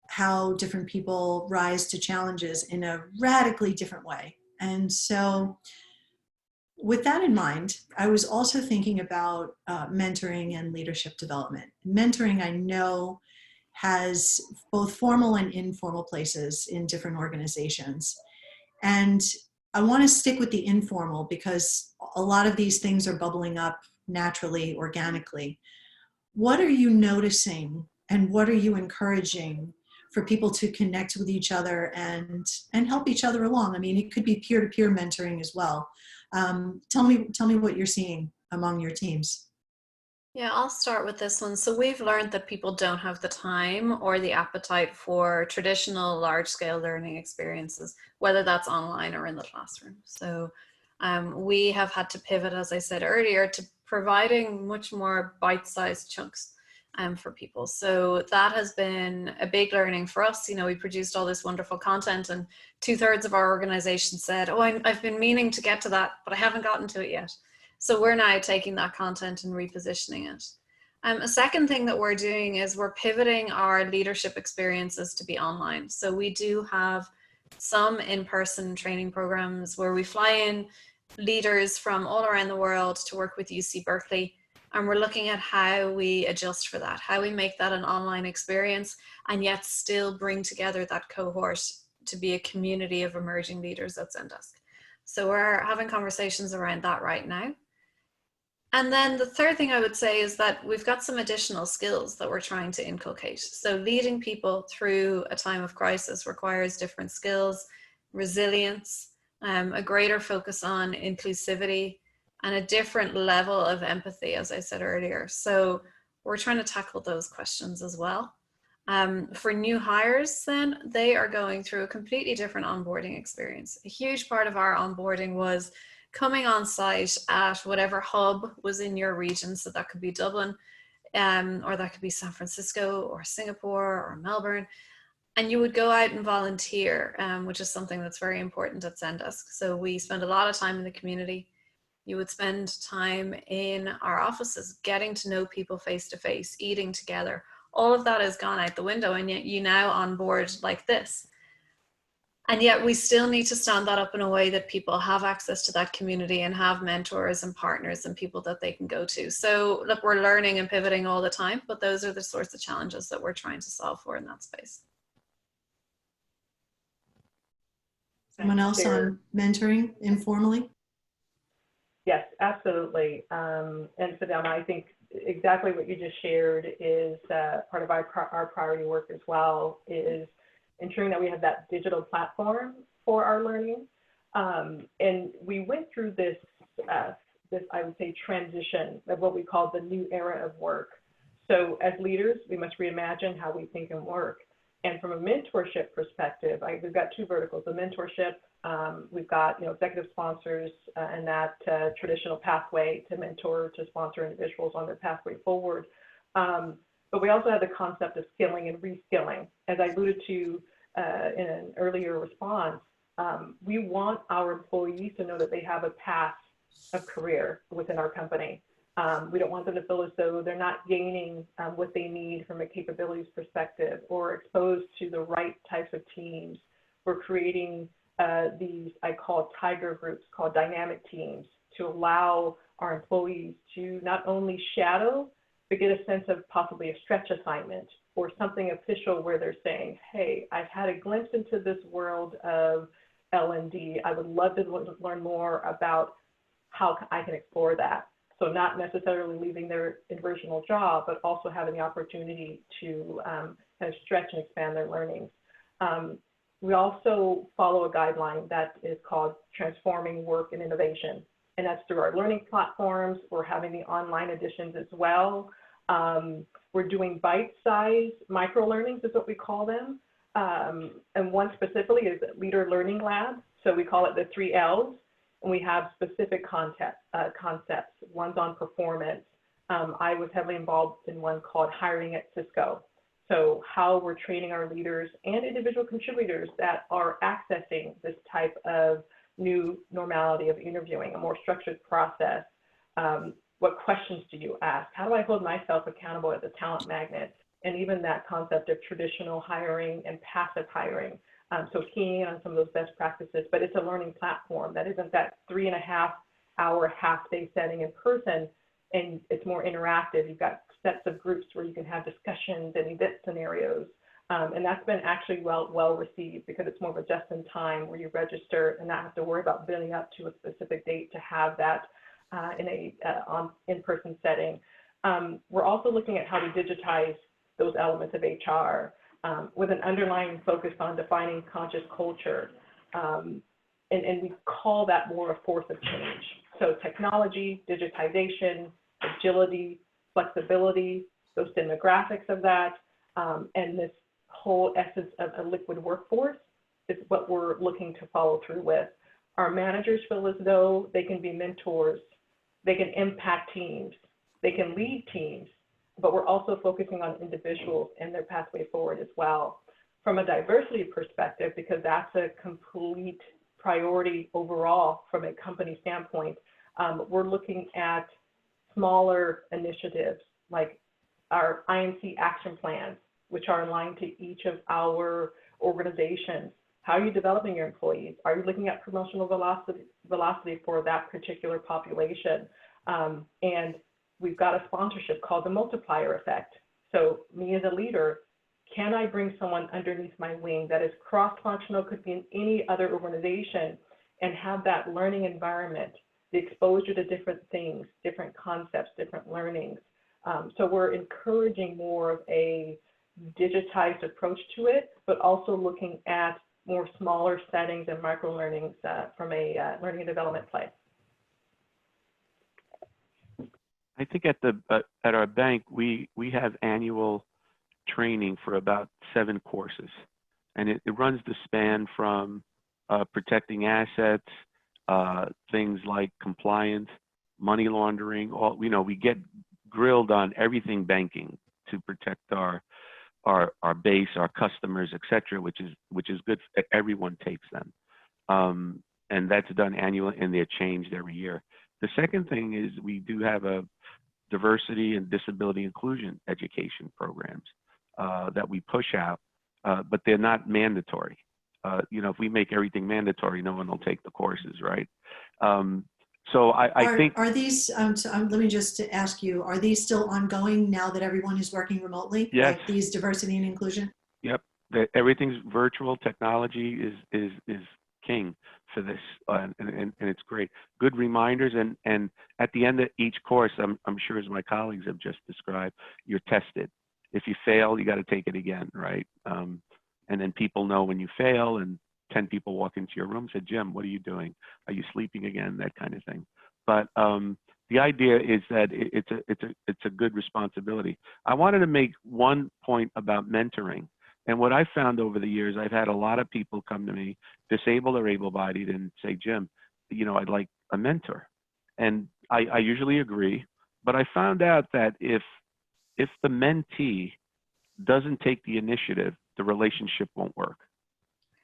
how different people rise to challenges in a radically different way. And so with that in mind, I was also thinking about mentoring and leadership development. Mentoring, I know, has both formal and informal places in different organizations. And I want to stick with the informal because a lot of these things are bubbling up naturally, organically. What are you noticing and what are you encouraging for people to connect with each other and help each other along? I mean, it could be peer-to-peer mentoring as well. Tell me what you're seeing among your teams. Yeah, I'll start with this one. So we've learned that people don't have the time or the appetite for traditional large-scale learning experiences, whether that's online or in the classroom. So we have had to pivot, as I said earlier, to providing much more bite-sized chunks for people. So that has been a big learning for us. You know, we produced all this wonderful content and 2/3 of our organization said, oh, I've been meaning to get to that, but I haven't gotten to it yet. So we're now taking that content and repositioning it. A second thing that we're doing is we're pivoting our leadership experiences to be online. So we do have some in-person training programs where we fly in leaders from all around the world to work with UC Berkeley. And we're looking at how we adjust for that, how we make that an online experience and yet still bring together that cohort to be a community of emerging leaders at Zendesk. So we're having conversations around that right now. And then the third thing I would say is that we've got some additional skills that we're trying to inculcate. So leading people through a time of crisis requires different skills, resilience, a greater focus on inclusivity, and a different level of empathy, as I said earlier. So we're trying to tackle those questions as well. For new hires, then, they are going through a completely different onboarding experience. A huge part of our onboarding was coming on site at whatever hub was in your region. So that could be Dublin, or that could be San Francisco or Singapore or Melbourne. And you would go out and volunteer, which is something that's very important at Zendesk. So we spend a lot of time in the community. You would spend time in our offices, getting to know people face to face, eating together. All of that has gone out the window, and yet you now onboard like this. And yet we still need to stand that up in a way that people have access to that community and have mentors and partners and people that they can go to. So look, we're learning and pivoting all the time, but those are the sorts of challenges that we're trying to solve for in that space. Someone else on mentoring informally? Yes, absolutely. And Fidelma, I think exactly what you just shared is part of our priority work as well, is ensuring that we have that digital platform for our learning. And we went through this, I would say, transition of what we call the new era of work. So as leaders, we must reimagine how we think and work. And from a mentorship perspective, we've got two verticals: the mentorship. We've got executive sponsors and that traditional pathway to mentor, to sponsor individuals on their pathway forward. But we also have the concept of skilling and reskilling. As I alluded to in an earlier response, we want our employees to know that they have a path of career within our company. We don't want them to feel as though they're not gaining what they need from a capabilities perspective or exposed to the right types of teams we're creating these, I call tiger groups, called dynamic teams, to allow our employees to not only shadow, but get a sense of possibly a stretch assignment or something official where they're saying, hey, I've had a glimpse into this world of L&D. I would love to learn more about how I can explore that. So not necessarily leaving their original job, but also having the opportunity to kind of stretch and expand their learnings. We also follow a guideline that is called Transforming Work and Innovation. And that's through our learning platforms. We're having the online editions as well. We're doing bite-sized micro-learnings is what we call them. And one specifically is Leader Learning Lab. So we call it the 3 Ls. And we have specific concepts. One's on performance. I was heavily involved in one called Hiring at Cisco. So how we're training our leaders and individual contributors that are accessing this type of new normality of interviewing, a more structured process. What questions do you ask? How do I hold myself accountable as a talent magnet? And even that concept of traditional hiring and passive hiring. So keying on some of those best practices, but it's a learning platform that isn't that 3.5-hour half-day setting in person, and it's more interactive. You've got sets of groups where you can have discussions and event scenarios. And that's been actually well received because it's more of a just-in-time where you register and not have to worry about building up to a specific date to have that in a in-person setting. We're also looking at how we digitize those elements of HR with an underlying focus on defining conscious culture. And we call that more a force of change. So technology, digitization, agility, flexibility, those demographics of that, and this whole essence of a liquid workforce is what we're looking to follow through with. Our managers feel as though they can be mentors, they can impact teams, they can lead teams, but we're also focusing on individuals and their pathway forward as well. From a diversity perspective, because that's a complete priority overall from a company standpoint, we're looking at smaller initiatives like our INC action plans, which are aligned to each of our organizations. How are you developing your employees? Are you looking at promotional velocity for that particular population? And we've got a sponsorship called the multiplier effect. So me as a leader, can I bring someone underneath my wing that is cross-functional, could be in any other organization, and have that learning environment, the exposure to different things, different concepts, different learnings. So we're encouraging more of a digitized approach to it, but also looking at more smaller settings and micro learnings from a learning and development play. I think at our bank, we have annual training for about 7 courses, and it runs the span from protecting assets, things like compliance, money laundering. We get grilled on everything banking to protect our base, our customers, etc., which is good. Everyone takes them, and that's done annually, and they're changed every year. The second thing is we do have a diversity and disability inclusion education programs that we push out, but they're not mandatory. If we make everything mandatory, no one will take the courses, right? So I think— Are these, let me just ask you, are these still ongoing now that everyone is working remotely? Yes. Like these diversity and inclusion? Yep. Everything's virtual. Technology is king for this, and it's great. Good reminders, and at the end of each course, I'm sure, as my colleagues have just described, you're tested. If you fail, you got to take it again, right? And then people know when you fail, and 10 people walk into your room and say, Jim, what are you doing? Are you sleeping again? That kind of thing. But the idea is that it's a good responsibility. I wanted to make one point about mentoring. And what I've found over the years, I've had a lot of people come to me, disabled or able-bodied, and say, Jim, I'd like a mentor. And I usually agree, but I found out that if the mentee doesn't take the initiative, the relationship won't work.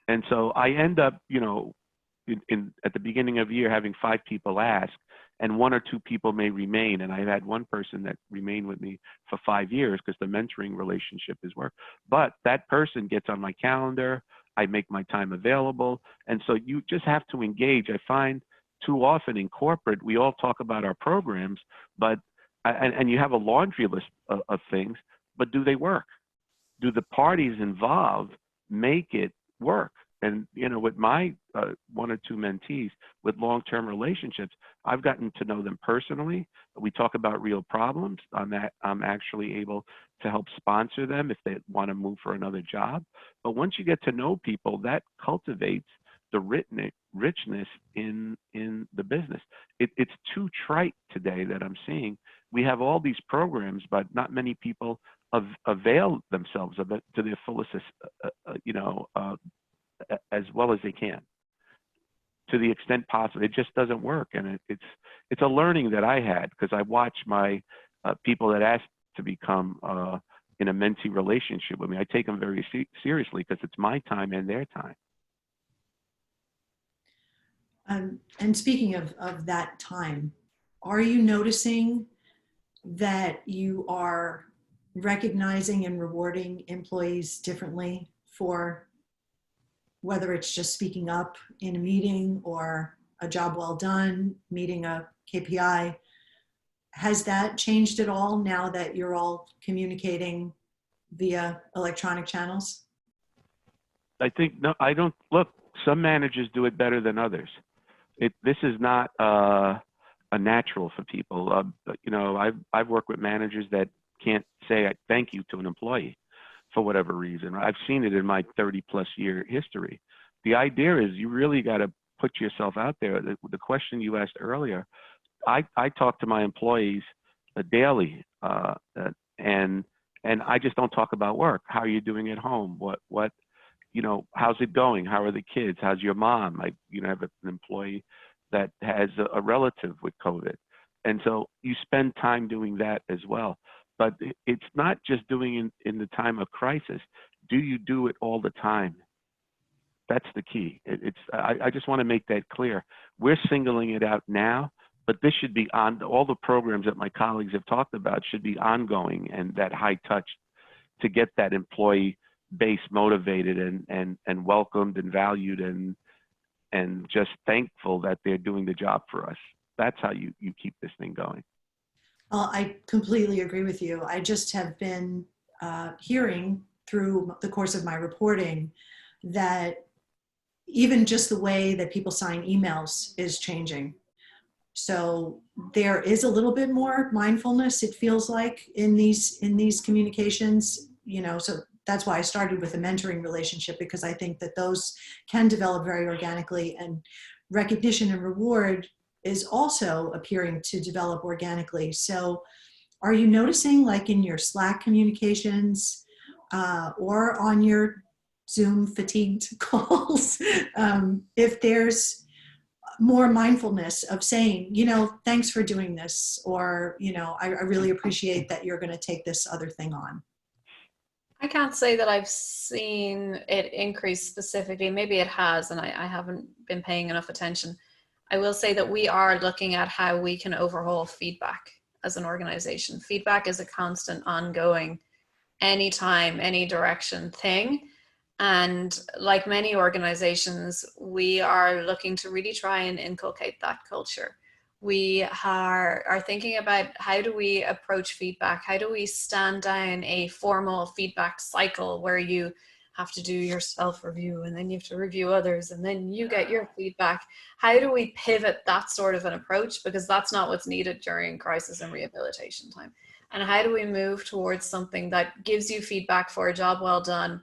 And so I end up, at the beginning of the year, having 5 people ask, and 1 or 2 people may remain. And I've had one person that remained with me for 5 years because the mentoring relationship is work. But that person gets on my calendar. I make my time available. And so you just have to engage. I find too often in corporate, we all talk about our programs, but and you have a laundry list of things, but do they work? Do the parties involved make it work? And, you know, with my one or two mentees with long-term relationships, I've gotten to know them personally. We talk about real problems. I'm actually able to help sponsor them if they want to move for another job. But once you get to know people, that cultivates the richness in the business. It's too trite today that I'm seeing. We have all these programs, but not many people avail themselves of it to their fullest, as well as they can, to the extent possible. It just doesn't work, and it's a learning that I had because I watch my people that ask to become in a mentee relationship with me. I take them very seriously because it's my time and their time. And speaking of that time, are you noticing that you are recognizing and rewarding employees differently for whether it's just speaking up in a meeting or a job well done, meeting a KPI? Has that changed at all now that you're all communicating via electronic channels? I think, no, I don't, look, some managers do it better than others. This is not a natural for people. You know, I've worked with managers that can't say thank you to an employee for whatever reason. I've seen it in my 30+ year history. The idea is you really got to put yourself out there. The question you asked earlier, I talk to my employees daily, and I just don't talk about work. How are you doing at home? What you know, how's it going? How are the kids? How's your mom? I have an employee that has a relative with COVID. And so you spend time doing that as well. But it's not just doing in the time of crisis. Do you do it all the time? That's the key. I just want to make that clear. We're singling it out now, but this should be on all the programs that my colleagues have talked about should be ongoing and that high touch to get that employee base motivated and welcomed and valued and just thankful that they're doing the job for us. That's how you keep this thing going. Well, I completely agree with you. I just have been hearing through the course of my reporting that even just the way that people sign emails is changing. So there is a little bit more mindfulness, it feels like, in these communications, so that's why I started with a mentoring relationship, because I think that those can develop very organically, and recognition and reward is also appearing to develop organically. So are you noticing, like in your Slack communications or on your Zoom fatigued calls, if there's more mindfulness of saying, thanks for doing this, or, I really appreciate that you're going to take this other thing on? I can't say that I've seen it increase specifically. Maybe it has, and I haven't been paying enough attention. I will say that we are looking at how we can overhaul feedback as an organization. Feedback is a constant, ongoing, anytime, any direction thing. And like many organizations, we are looking to really try and inculcate that culture. We are thinking about how do we approach feedback? How do we stand down a formal feedback cycle where you have to do your self-review and then you have to review others and then you get your feedback? How do we pivot that sort of an approach? Because that's not what's needed during crisis and rehabilitation time. And how do we move towards something that gives you feedback for a job well done,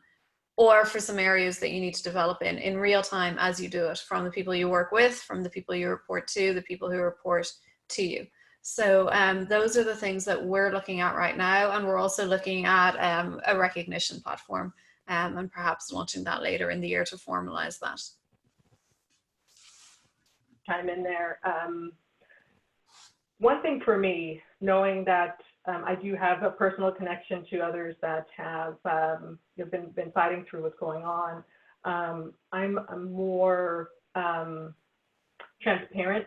or for some areas that you need to develop in real time as you do it, from the people you work with, from the people you report to, the people who report to you. So those are the things that we're looking at right now. And we're also looking at a recognition platform and perhaps launching that later in the year to formalize that. Chime in there. One thing for me, knowing that I do have a personal connection to others that have been fighting through what's going on. I'm a more transparent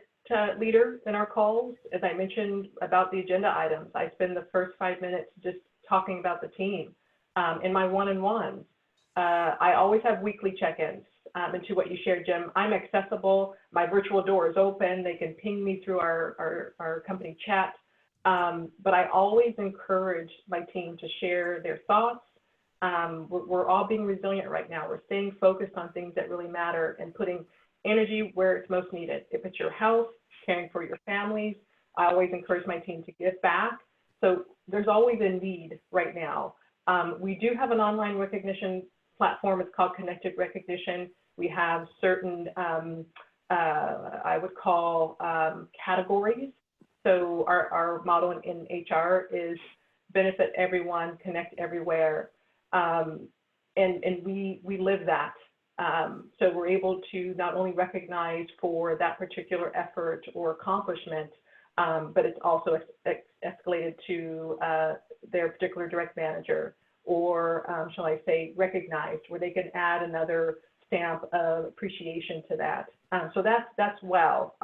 leader in our calls. As I mentioned about the agenda items, I spend the first 5 minutes just talking about the team. In my one-on-ones, I always have weekly check-ins. And to what you shared, Jim, I'm accessible. My virtual door is open. They can ping me through our company chat. But I always encourage my team to share their thoughts. We're all being resilient right now. We're staying focused on things that really matter and putting energy where it's most needed. If it's your health, caring for your families, I always encourage my team to give back. So there's always a need right now. We do have an online recognition platform. It's called Connected Recognition. We have certain, I would call categories. So our motto in HR is benefit everyone, connect everywhere. And we live that. So we're able to not only recognize for that particular effort or accomplishment, but it's also escalated to their particular direct manager, or shall I say recognized, where they can add another stamp of appreciation to that. So that's well.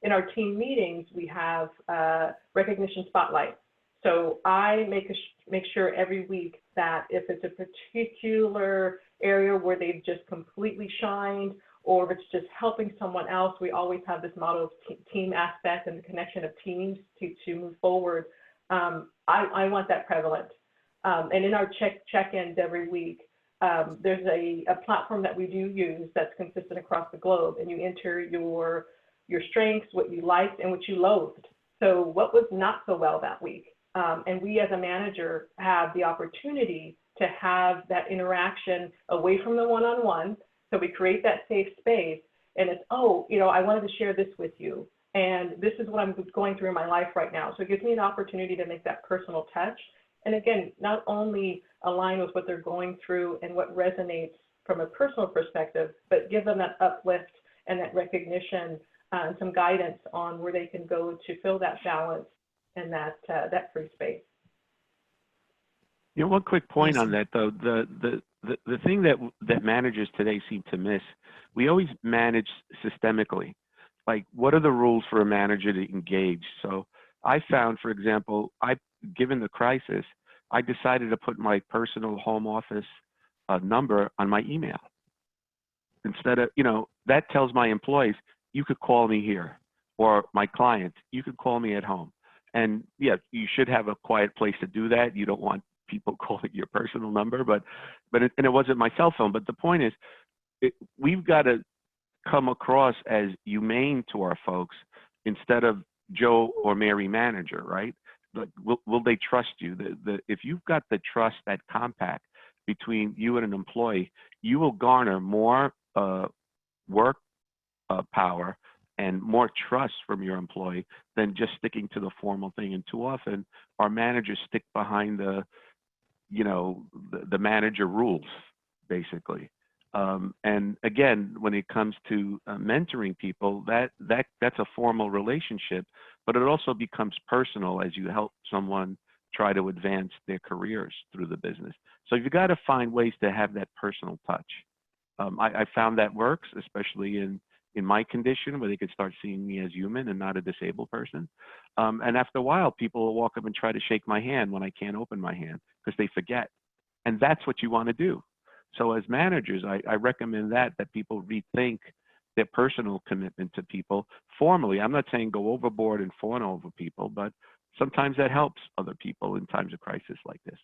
In our team meetings, we have recognition spotlight. So I make sure every week that if it's a particular area where they've just completely shined, or if it's just helping someone else, we always have this motto of team aspect and the connection of teams to move forward. I want that prevalent. And in our check-ins every week, there's a platform that we do use that's consistent across the globe, and you enter your strengths, what you liked and what you loathed. So what was not so well that week? And we as a manager have the opportunity to have that interaction away from the one-on-one. So we create that safe space, and it's, oh, I wanted to share this with you, and this is what I'm going through in my life right now. So it gives me an opportunity to make that personal touch. And again, not only align with what they're going through and what resonates from a personal perspective, but give them that uplift and that recognition and some guidance on where they can go to fill that balance and that free space. One quick point on that, though, the thing that managers today seem to miss, we always manage systemically. Like, what are the rules for a manager to engage? So I found, for example, given the crisis, I decided to put my personal home office number on my email. Instead of, that tells my employees, you could call me here, or my clients, you could call me at home. And yeah, you should have a quiet place to do that. You don't want people calling your personal number, but it wasn't my cell phone. But the point is, we've got to come across as humane to our folks instead of Joe or Mary manager, right? Like, will they trust you? If you've got the trust, that compact between you and an employee, you will garner more work power and more trust from your employee than just sticking to the formal thing. And too often, our managers stick behind the manager rules, basically. And again, when it comes to mentoring people, that's a formal relationship, but it also becomes personal as you help someone try to advance their careers through the business. So you've got to find ways to have that personal touch. I found that works, especially in my condition, where they could start seeing me as human and not a disabled person. And after a while, people will walk up and try to shake my hand when I can't open my hand because they forget. And that's what you want to do. So as managers, I recommend that people rethink their personal commitment to people formally. I'm not saying go overboard and fawn over people, but sometimes that helps other people in times of crisis like this.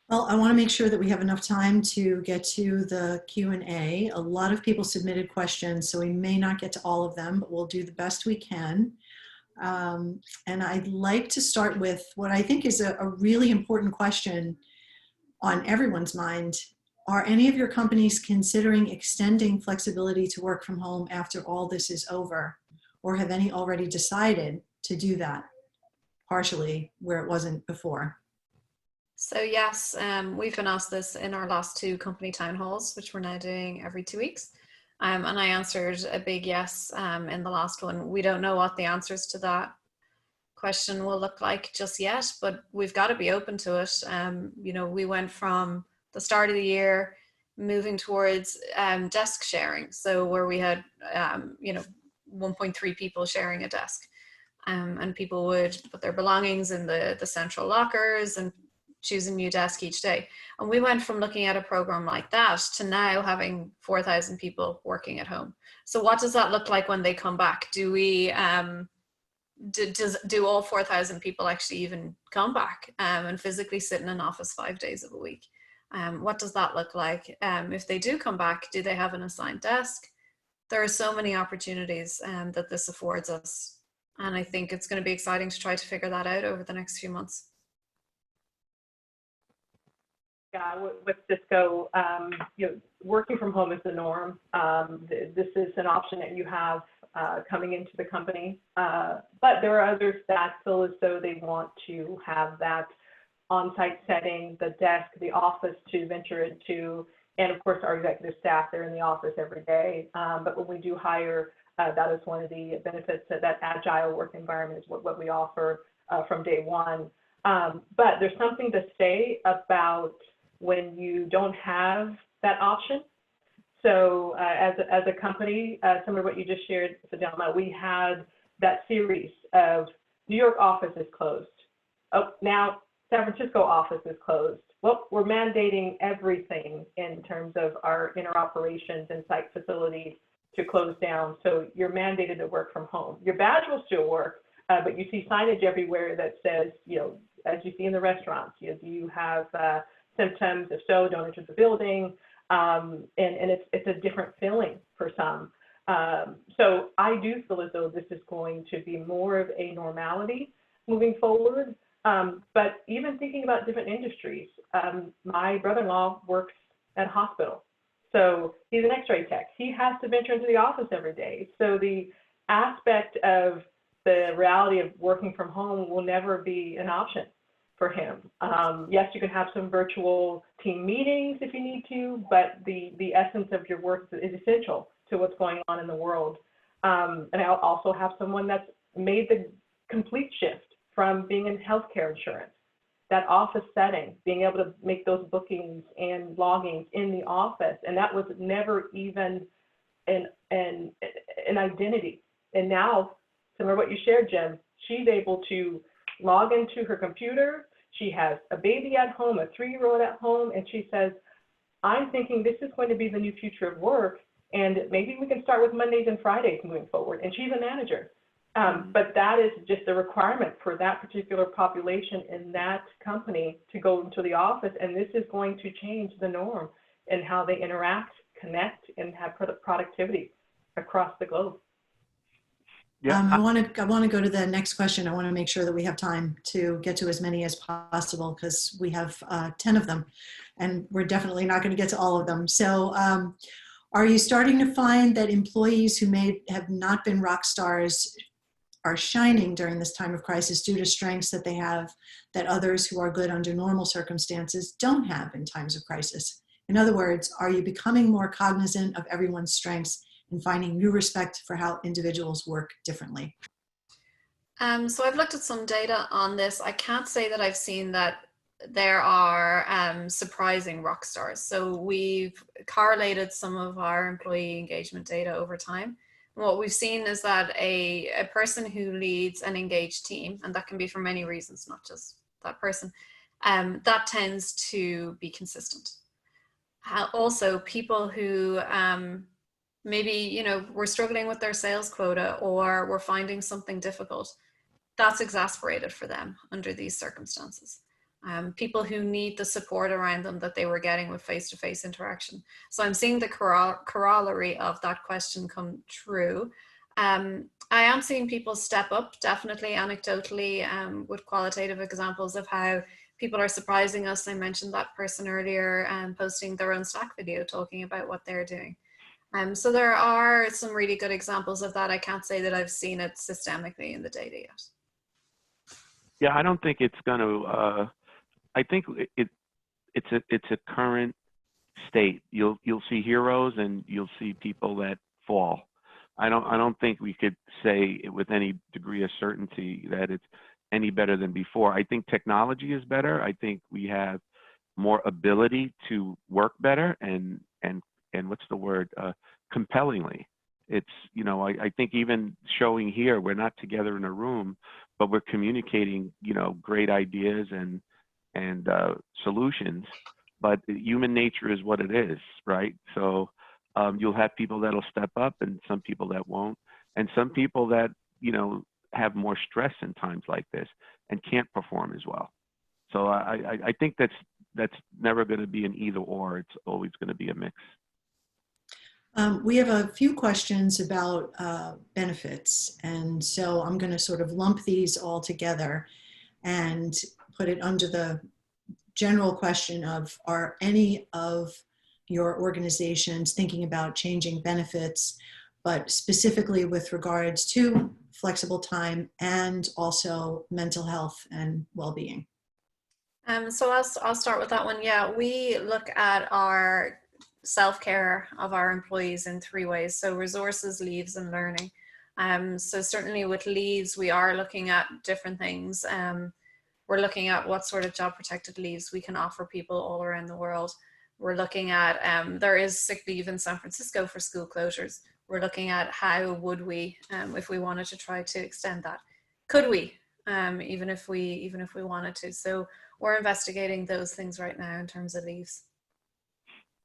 Well, I want to make sure that we have enough time to get to the Q&A. A lot of people submitted questions, so we may not get to all of them, but we'll do the best we can. And I'd like to start with what I think is a really important question on everyone's mind. Are any of your companies considering extending flexibility to work from home after all this is over? Or have any already decided to do that partially where it wasn't before? So yes, we've been asked this in our last 2 company town halls, which we're now doing every 2 weeks. And I answered a big yes in the last one. We don't know what the answers to that question will look like just yet, but we've got to be open to it. We went from the start of the year moving towards desk sharing. So where we had, 1.3 people sharing a desk, and people would put their belongings in the central lockers, and choose a new desk each day. And we went from looking at a program like that to now having 4,000 people working at home. So what does that look like when they come back? Do we, do all 4,000 people actually even come back and physically sit in an office 5 days of a week? What does that look like? If they do come back, do they have an assigned desk? There are so many opportunities that this affords us. And I think it's going to be exciting to try to figure that out over the next few months. Yeah, with Cisco, working from home is the norm. This is an option that you have coming into the company, but there are others that feel as though they want to have that on-site setting, the desk, the office to venture into, and of course our executive staff, they're in the office every day. But when we do hire, that is one of the benefits of that agile work environment is what we offer from day one. But there's something to say about when you don't have that option. So as a company, similar to what you just shared, Fidelma, we had that series of New York office is closed. Oh, now San Francisco office is closed. Well, we're mandating everything in terms of our inner operations and site facilities to close down. So you're mandated to work from home. Your badge will still work, but you see signage everywhere that says, as you see in the restaurants, do you have symptoms? If so, don't enter the building. And it's a different feeling for some. So I do feel as though this is going to be more of a normality moving forward. But even thinking about different industries, my brother-in-law works at a hospital. So he's an X-ray tech. He has to venture into the office every day. So the aspect of the reality of working from home will never be an option for him. Yes, you can have some virtual team meetings if you need to, but the essence of your work is essential to what's going on in the world. And I also have someone that's made the complete shift from being in healthcare insurance, that office setting, being able to make those bookings and logins in the office. And that was never even an identity. And now, similar to what you shared, Jim, she's able to log into her computer. She has a baby at home, a 3-year-old at home, and she says, I'm thinking this is going to be the new future of work, and maybe we can start with Mondays and Fridays moving forward. And she's a manager. But that is just a requirement for that particular population in that company to go into the office, and this is going to change the norm in how they interact, connect, and have productivity across the globe. Yeah. I want to go to the next question. I want to make sure that we have time to get to as many as possible because we have 10 of them, and we're definitely not going to get to all of them. So are you starting to find that employees who may have not been rock stars are shining during this time of crisis due to strengths that they have that others who are good under normal circumstances don't have in times of crisis? In other words, are you becoming more cognizant of everyone's strengths and finding new respect for how individuals work differently? So I've looked at some data on this. I can't say that I've seen that there are surprising rock stars. So we've correlated some of our employee engagement data over time. What we've seen is that a person who leads an engaged team, and that can be for many reasons, not just that person, that tends to be consistent. Also, people who maybe, were struggling with their sales quota or were finding something difficult, that's exasperated for them under these circumstances. People who need the support around them that they were getting with face-to-face interaction. So I'm seeing the corollary of that question come true. I am seeing people step up, definitely anecdotally, with qualitative examples of how people are surprising us. I mentioned that person earlier, posting their own Slack video talking about what they're doing. So there are some really good examples of that. I can't say that I've seen it systemically in the data yet. Yeah, I don't think it's going to. I think it's a current state. You'll see heroes and you'll see people that fall. I don't think we could say with any degree of certainty that it's any better than before. I think technology is better. I think we have more ability to work better and what's the word? Compellingly. It's, I think even showing here, we're not together in a room, but we're communicating, great ideas and and solutions, but human nature is what it is, right? So you'll have people that'll step up and some people that won't, and some people that, you know, have more stress in times like this and can't perform as well. So I think that's never going to be an either or. It's always going to be a mix. We have a few questions about benefits, and so I'm going to sort of lump these all together and put it under the general question of, are any of your organizations thinking about changing benefits, but specifically with regards to flexible time and also mental health and well-being? So I'll start with that one. Yeah, we look at our self-care of our employees in 3 ways. So resources, leaves, and learning. So certainly with leaves, we are looking at different things. We're looking at what sort of job protected leaves we can offer people all around the world. We're looking at, there is sick leave in San Francisco for school closures. We're looking at how would we, if we wanted to try to extend that, could we, even if we wanted to. So we're investigating those things right now in terms of leaves.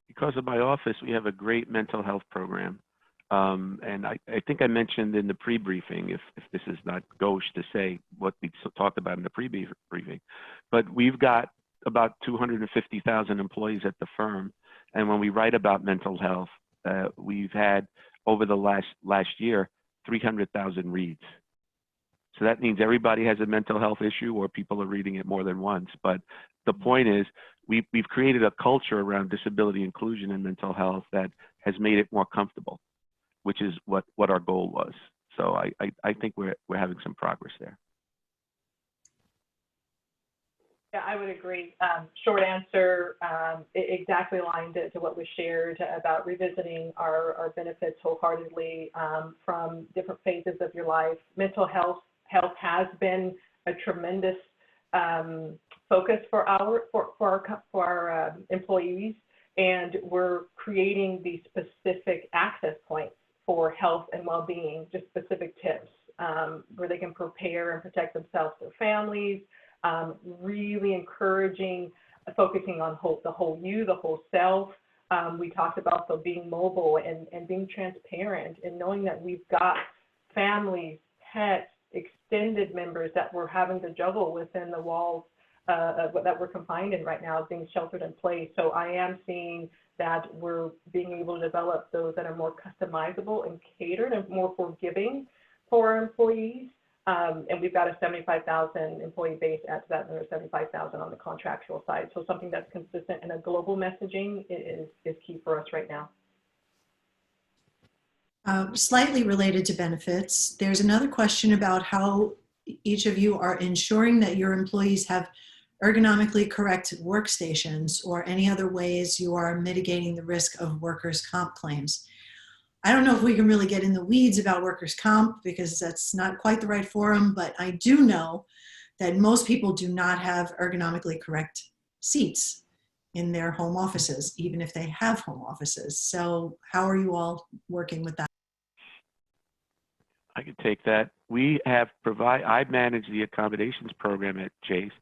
Because of my office, we have a great mental health program. And I think I mentioned in the pre-briefing, if this is not gauche to say what we talked about in the pre-briefing, but we've got about 250,000 employees at the firm. And when we write about mental health, we've had over the last year, 300,000 reads. So that means everybody has a mental health issue or people are reading it more than once. But the point is, we've created a culture around disability inclusion and mental health that has made it more comfortable, which is what our goal was. So I think we're having some progress there. Yeah, I would agree. Short answer, exactly aligned to what was shared about revisiting our benefits wholeheartedly from different phases of your life. Mental health has been a tremendous focus for our employees, and we're creating these specific access points for health and well-being, just specific tips where they can prepare and protect themselves, their families, really encouraging, focusing on the whole you, the whole self. We talked about so being mobile and being transparent and knowing that we've got families, pets, extended members that we're having to juggle within the walls that we're confined in right now, being sheltered in place. So I am seeing that we're being able to develop those that are more customizable and catered and more forgiving for our employees. And we've got a 75,000 employee base, add to that another 75,000 on the contractual side. So something that's consistent and a global messaging is key for us right now. Slightly related to benefits, there's another question about how each of you are ensuring that your employees have ergonomically correct workstations or any other ways you are mitigating the risk of workers' comp claims. I don't know if we can really get in the weeds about workers' comp because that's not quite the right forum, but I do know that most people do not have ergonomically correct seats in their home offices, even if they have home offices. So how are you all working with that? I can take that. I manage the accommodations program at Chase,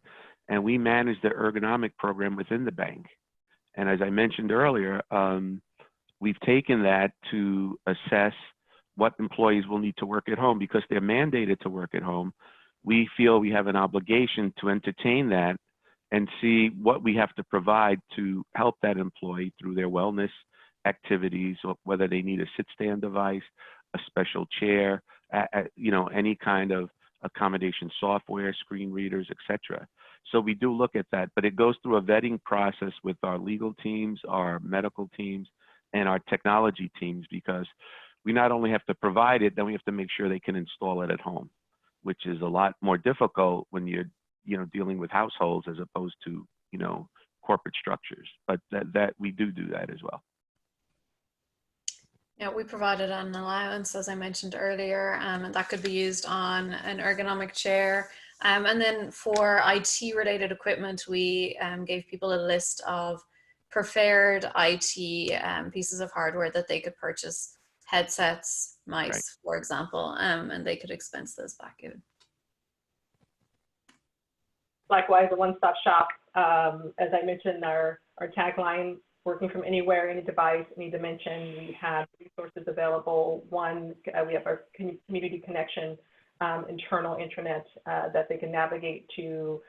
and we manage the ergonomic program within the bank. And as I mentioned earlier, we've taken that to assess what employees will need to work at home because they're mandated to work at home. We feel we have an obligation to entertain that and see what we have to provide to help that employee through their wellness activities, or whether they need a sit-stand device, a special chair, any kind of accommodation software, screen readers, etc. So we do look at that, but it goes through a vetting process with our legal teams, our medical teams, and our technology teams, because we not only have to provide it, then we have to make sure they can install it at home, which is a lot more difficult when you're dealing with households as opposed to corporate structures. But that we do that as well. Yeah, we provided an allowance, as I mentioned earlier, and that could be used on an ergonomic chair. And then for IT-related equipment, we gave people a list of preferred IT pieces of hardware that they could purchase, headsets, mice, right, for example, and they could expense those back in. Likewise, a one-stop shop As I mentioned, our tagline, working from anywhere, any device, any dimension. We have resources available. One, we have our community connection internal intranet that they can navigate to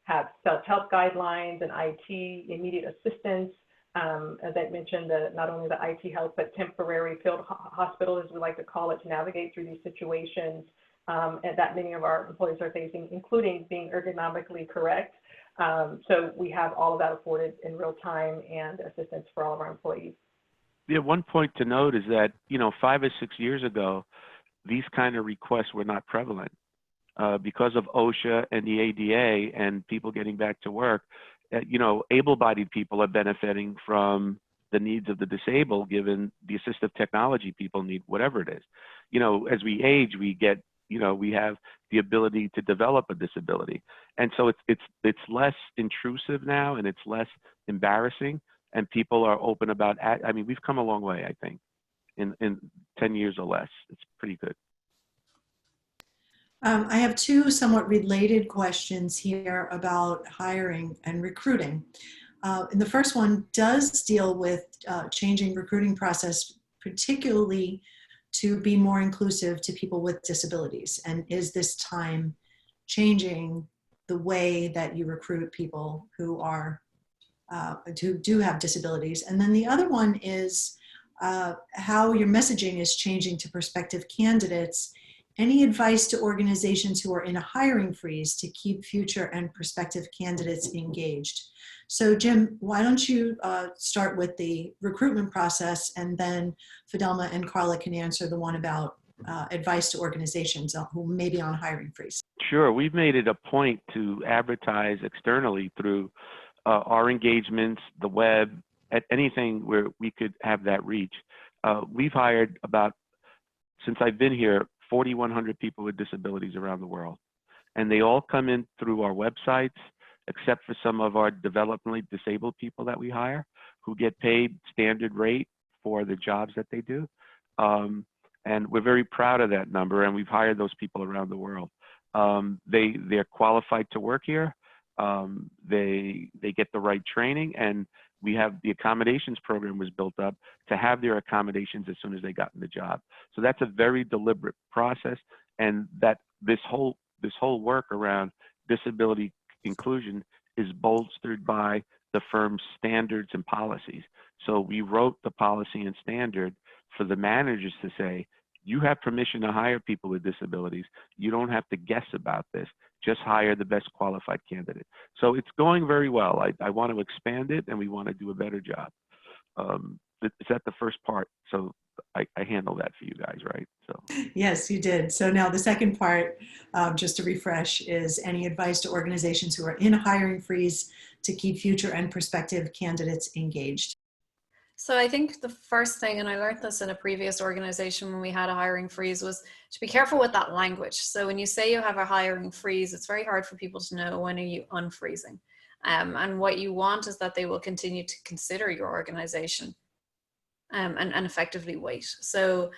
have self-help guidelines and IT immediate assistance. As I mentioned, not only the IT help, but temporary field hospital, as we like to call it, to navigate through these situations and that many of our employees are facing, including being ergonomically correct. So we have all of that afforded in real time and assistance for all of our employees. Yeah, one point to note is that, 5 or 6 years ago, these kind of requests were not prevalent. Because of OSHA and the ADA and people getting back to work, able-bodied people are benefiting from the needs of the disabled, given the assistive technology people need, whatever it is. As we age, we get, we have the ability to develop a disability. And so it's less intrusive now, and it's less embarrassing, and people are open about, we've come a long way, I think, in 10 years or less. It's pretty good. I have two somewhat related questions here about hiring and recruiting. And the first one does deal with changing recruiting process, particularly to be more inclusive to people with disabilities. And is this time changing the way that you recruit people who are who do have disabilities? And then the other one is how your messaging is changing to prospective candidates. Any advice to organizations who are in a hiring freeze to keep future and prospective candidates engaged? So Jim, why don't you start with the recruitment process, and then Fidelma and Karla can answer the one about advice to organizations who may be on a hiring freeze. Sure, we've made it a point to advertise externally through our engagements, the web, at anything where we could have that reach. We've hired since I've been here, 4,100 people with disabilities around the world. And they all come in through our websites, except for some of our developmentally disabled people that we hire, who get paid standard rate for the jobs that they do. And we're very proud of that number, and we've hired those people around the world. They're qualified to work here. They get the right training, and we have the accommodations program was built up to have their accommodations as soon as they got in the job. So that's a very deliberate process, and that this whole work around disability inclusion is bolstered by the firm's standards and policies. So we wrote the policy and standard for the managers to say, you have permission to hire people with disabilities. You don't have to guess about this. Just hire the best qualified candidate. So it's going very well. I want to expand it, and we want to do a better job. Is that the first part? So I handle that for you guys, right? So yes, you did. So now the second part, just to refresh, is any advice to organizations who are in a hiring freeze to keep future and prospective candidates engaged? So I think the first thing, and I learned this in a previous organization when we had a hiring freeze, was to be careful with that language. So when you say you have a hiring freeze, it's very hard for people to know when are you unfreezing. And what you want is that they will continue to consider your organization and effectively wait. So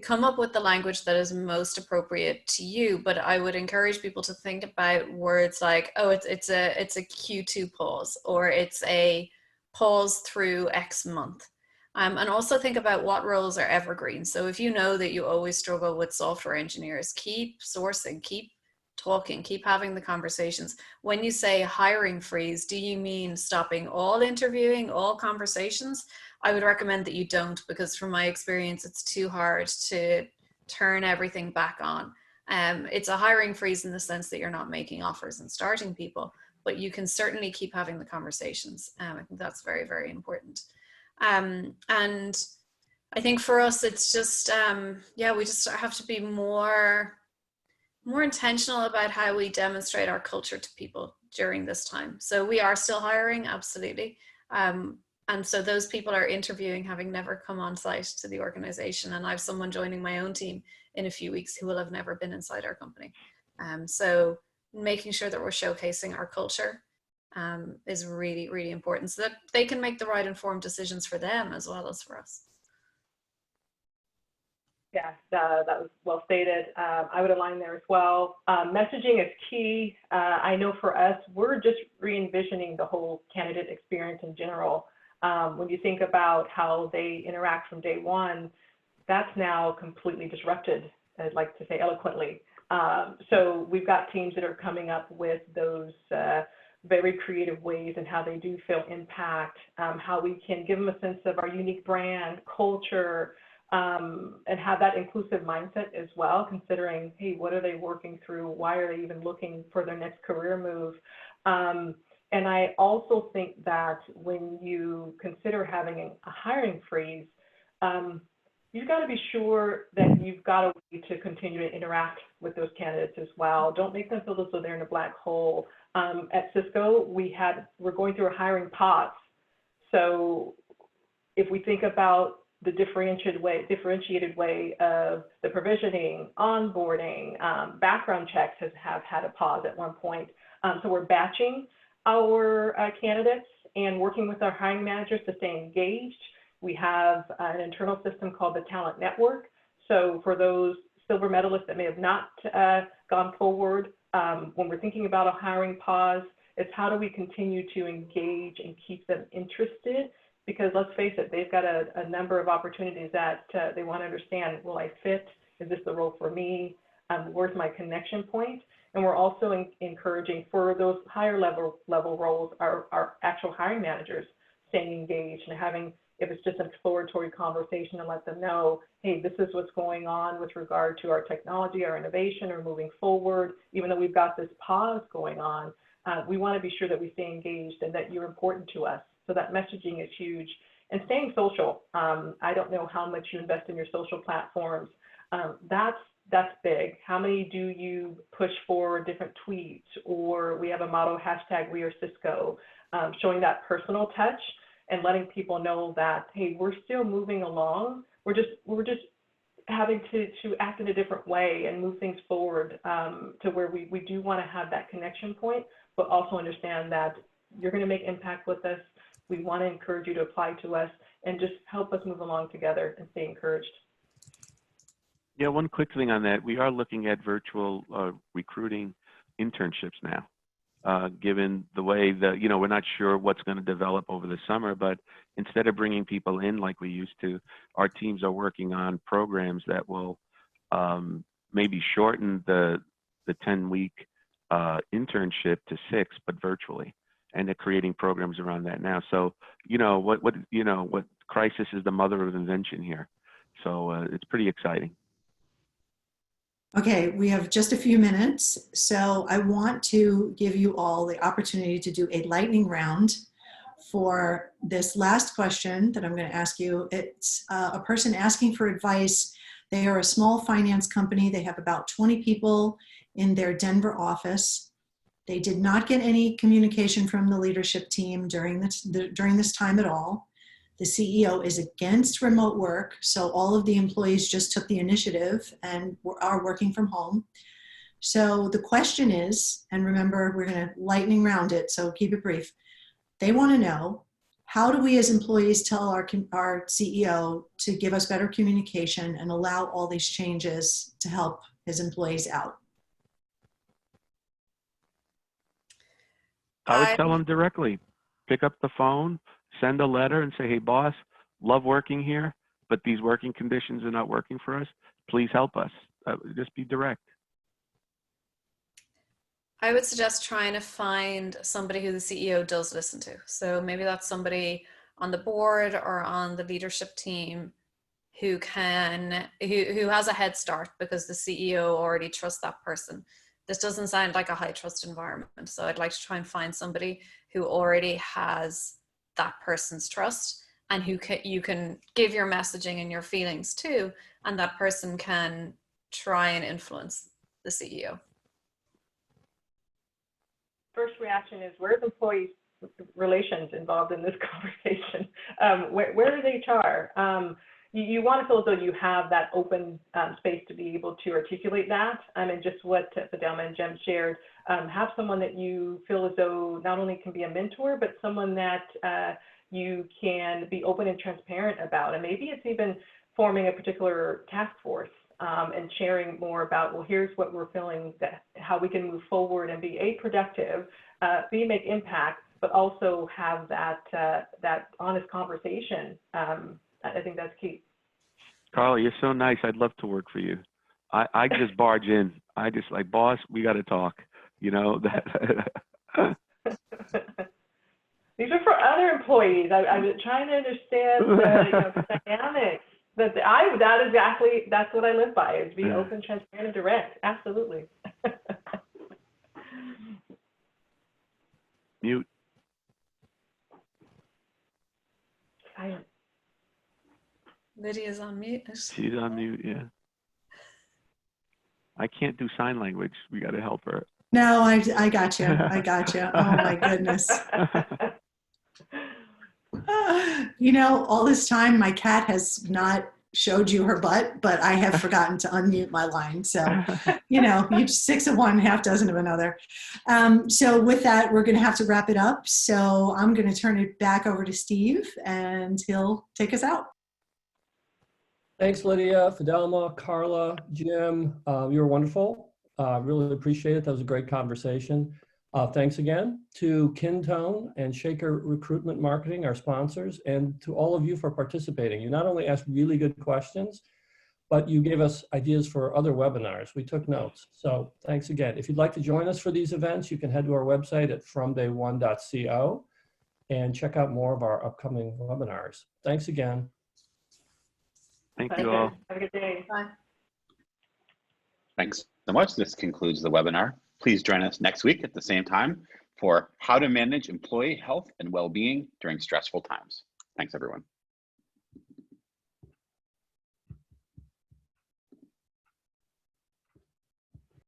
come up with the language that is most appropriate to you, but I would encourage people to think about words like, oh, it's a Q2 pause, or it's a pause through X month. And also think about what roles are evergreen. So if you know that you always struggle with software engineers, keep sourcing, keep talking, keep having the conversations. When you say hiring freeze, do you mean stopping all interviewing, all conversations? I would recommend that you don't, because from my experience, it's too hard to turn everything back on. It's a hiring freeze in the sense that you're not making offers and starting people, but you can certainly keep having the conversations. I think that's very, very important. And I think for us, it's just, we just have to be more intentional about how we demonstrate our culture to people during this time. So we are still hiring, absolutely. And so those people are interviewing, having never come on site to the organization. And I have someone joining my own team in a few weeks who will have never been inside our company. So making sure that we're showcasing our culture is really, really important, so that they can make the right informed decisions for them as well as for us. Yeah, that was well stated. I would align there as well. Messaging is key. I know for us, we're just re-envisioning the whole candidate experience in general. When you think about how they interact from day one, that's now completely disrupted, I'd like to say eloquently. So we've got teams that are coming up with those very creative ways and how they do feel impact, how we can give them a sense of our unique brand, culture, and have that inclusive mindset as well, considering, hey, what are they working through? Why are they even looking for their next career move? And I also think that when you consider having a hiring freeze, you've got to be sure that you've got a way to continue to interact with those candidates as well. Don't make them feel as though they're in a black hole. At Cisco, we're going through a hiring pause. So if we think about the differentiated way of the provisioning, onboarding, background checks have had a pause at one point. So we're batching our candidates and working with our hiring managers to stay engaged. We have an internal system called the Talent Network. So for those silver medalists that may have not gone forward, when we're thinking about a hiring pause, it's how do we continue to engage and keep them interested? Because let's face it, they've got a number of opportunities that they want to understand. Will I fit? Is this the role for me? Where's my connection point? And we're also encouraging for those higher level roles, our actual hiring managers staying engaged and having, if it's just an exploratory conversation, and let them know, hey, this is what's going on with regard to our technology, our innovation, or moving forward. Even though we've got this pause going on, we want to be sure that we stay engaged and that you're important to us. So that messaging is huge. And staying social. I don't know how much you invest in your social platforms. That's big. How many do you push for different tweets? Or we have a motto, hashtag We Are Cisco, showing that personal touch and letting people know that, hey, we're still moving along. We're just having to act in a different way and move things forward to where we do want to have that connection point, but also understand that you're going to make impact with us. We want to encourage you to apply to us and just help us move along together and stay encouraged. Yeah, one quick thing on that. We are looking at virtual recruiting internships now, given the way that, we're not sure what's going to develop over the summer, but instead of bringing people in like we used to, our teams are working on programs that will maybe shorten the 10-week internship to 6, but virtually. And they're creating programs around that now. So, what crisis is the mother of invention here. So it's pretty exciting. Okay, we have just a few minutes. So I want to give you all the opportunity to do a lightning round for this last question that I'm going to ask you. It's a person asking for advice. They are a small finance company. They have about 20 people in their Denver office. They did not get any communication from the leadership team during this time at all. The CEO is against remote work, so all of the employees just took the initiative and are working from home. So the question is, and remember, we're going to lightning round it, so keep it brief. They want to know, how do we as employees tell our CEO to give us better communication and allow all these changes to help his employees out? I would tell them directly, pick up the phone, send a letter and say, hey, boss, love working here, but these working conditions are not working for us. Please help us. Just be direct. I would suggest trying to find somebody who the CEO does listen to. So maybe that's somebody on the board or on the leadership team who has a head start because the CEO already trusts that person. This doesn't sound like a high trust environment. So I'd like to try and find somebody who already has that person's trust and who you can give your messaging and your feelings to, and that person can try and influence the CEO. First reaction is, where's employee relations involved in this conversation? Where is HR? You want to feel as though you have that open space to be able to articulate that. And just what Fidelma and Jem shared, have someone that you feel as though not only can be a mentor, but someone that you can be open and transparent about. And maybe it's even forming a particular task force and sharing more about, well, here's what we're feeling, that how we can move forward and be A, productive, B, make impact, but also have that that honest conversation. I think that's key. Karla, you're so nice. I'd love to work for you. I just barge in. I just like, boss, we got to talk. You know that. These are for other employees. I'm trying to understand the dynamics. That's what I live by, is be open, transparent, and direct. Absolutely. Mute. Lydia's on mute. She's on mute, yeah. I can't do sign language. We got to help her. No, I got you. I got you. Oh my goodness. You know, all this time my cat has not showed you her butt, but I have forgotten to unmute my line. So, you know, you 6 of one, half dozen of another. So with that, we're going to have to wrap it up. So I'm going to turn it back over to Steve and he'll take us out. Thanks, Lydia, Fidelma, Karla, Jim. You were wonderful. Really appreciate it. That was a great conversation. Thanks again to Kintone and Shaker Recruitment Marketing, our sponsors, and to all of you for participating. You not only asked really good questions, but you gave us ideas for other webinars. We took notes. So thanks again. If you'd like to join us for these events, you can head to our website at fromday1.co and check out more of our upcoming webinars. Thanks again. Thank you all. Have a good day. Bye. Thanks so much. This concludes the webinar. Please join us next week at the same time for how to manage employee health and well-being during stressful times. Thanks, everyone.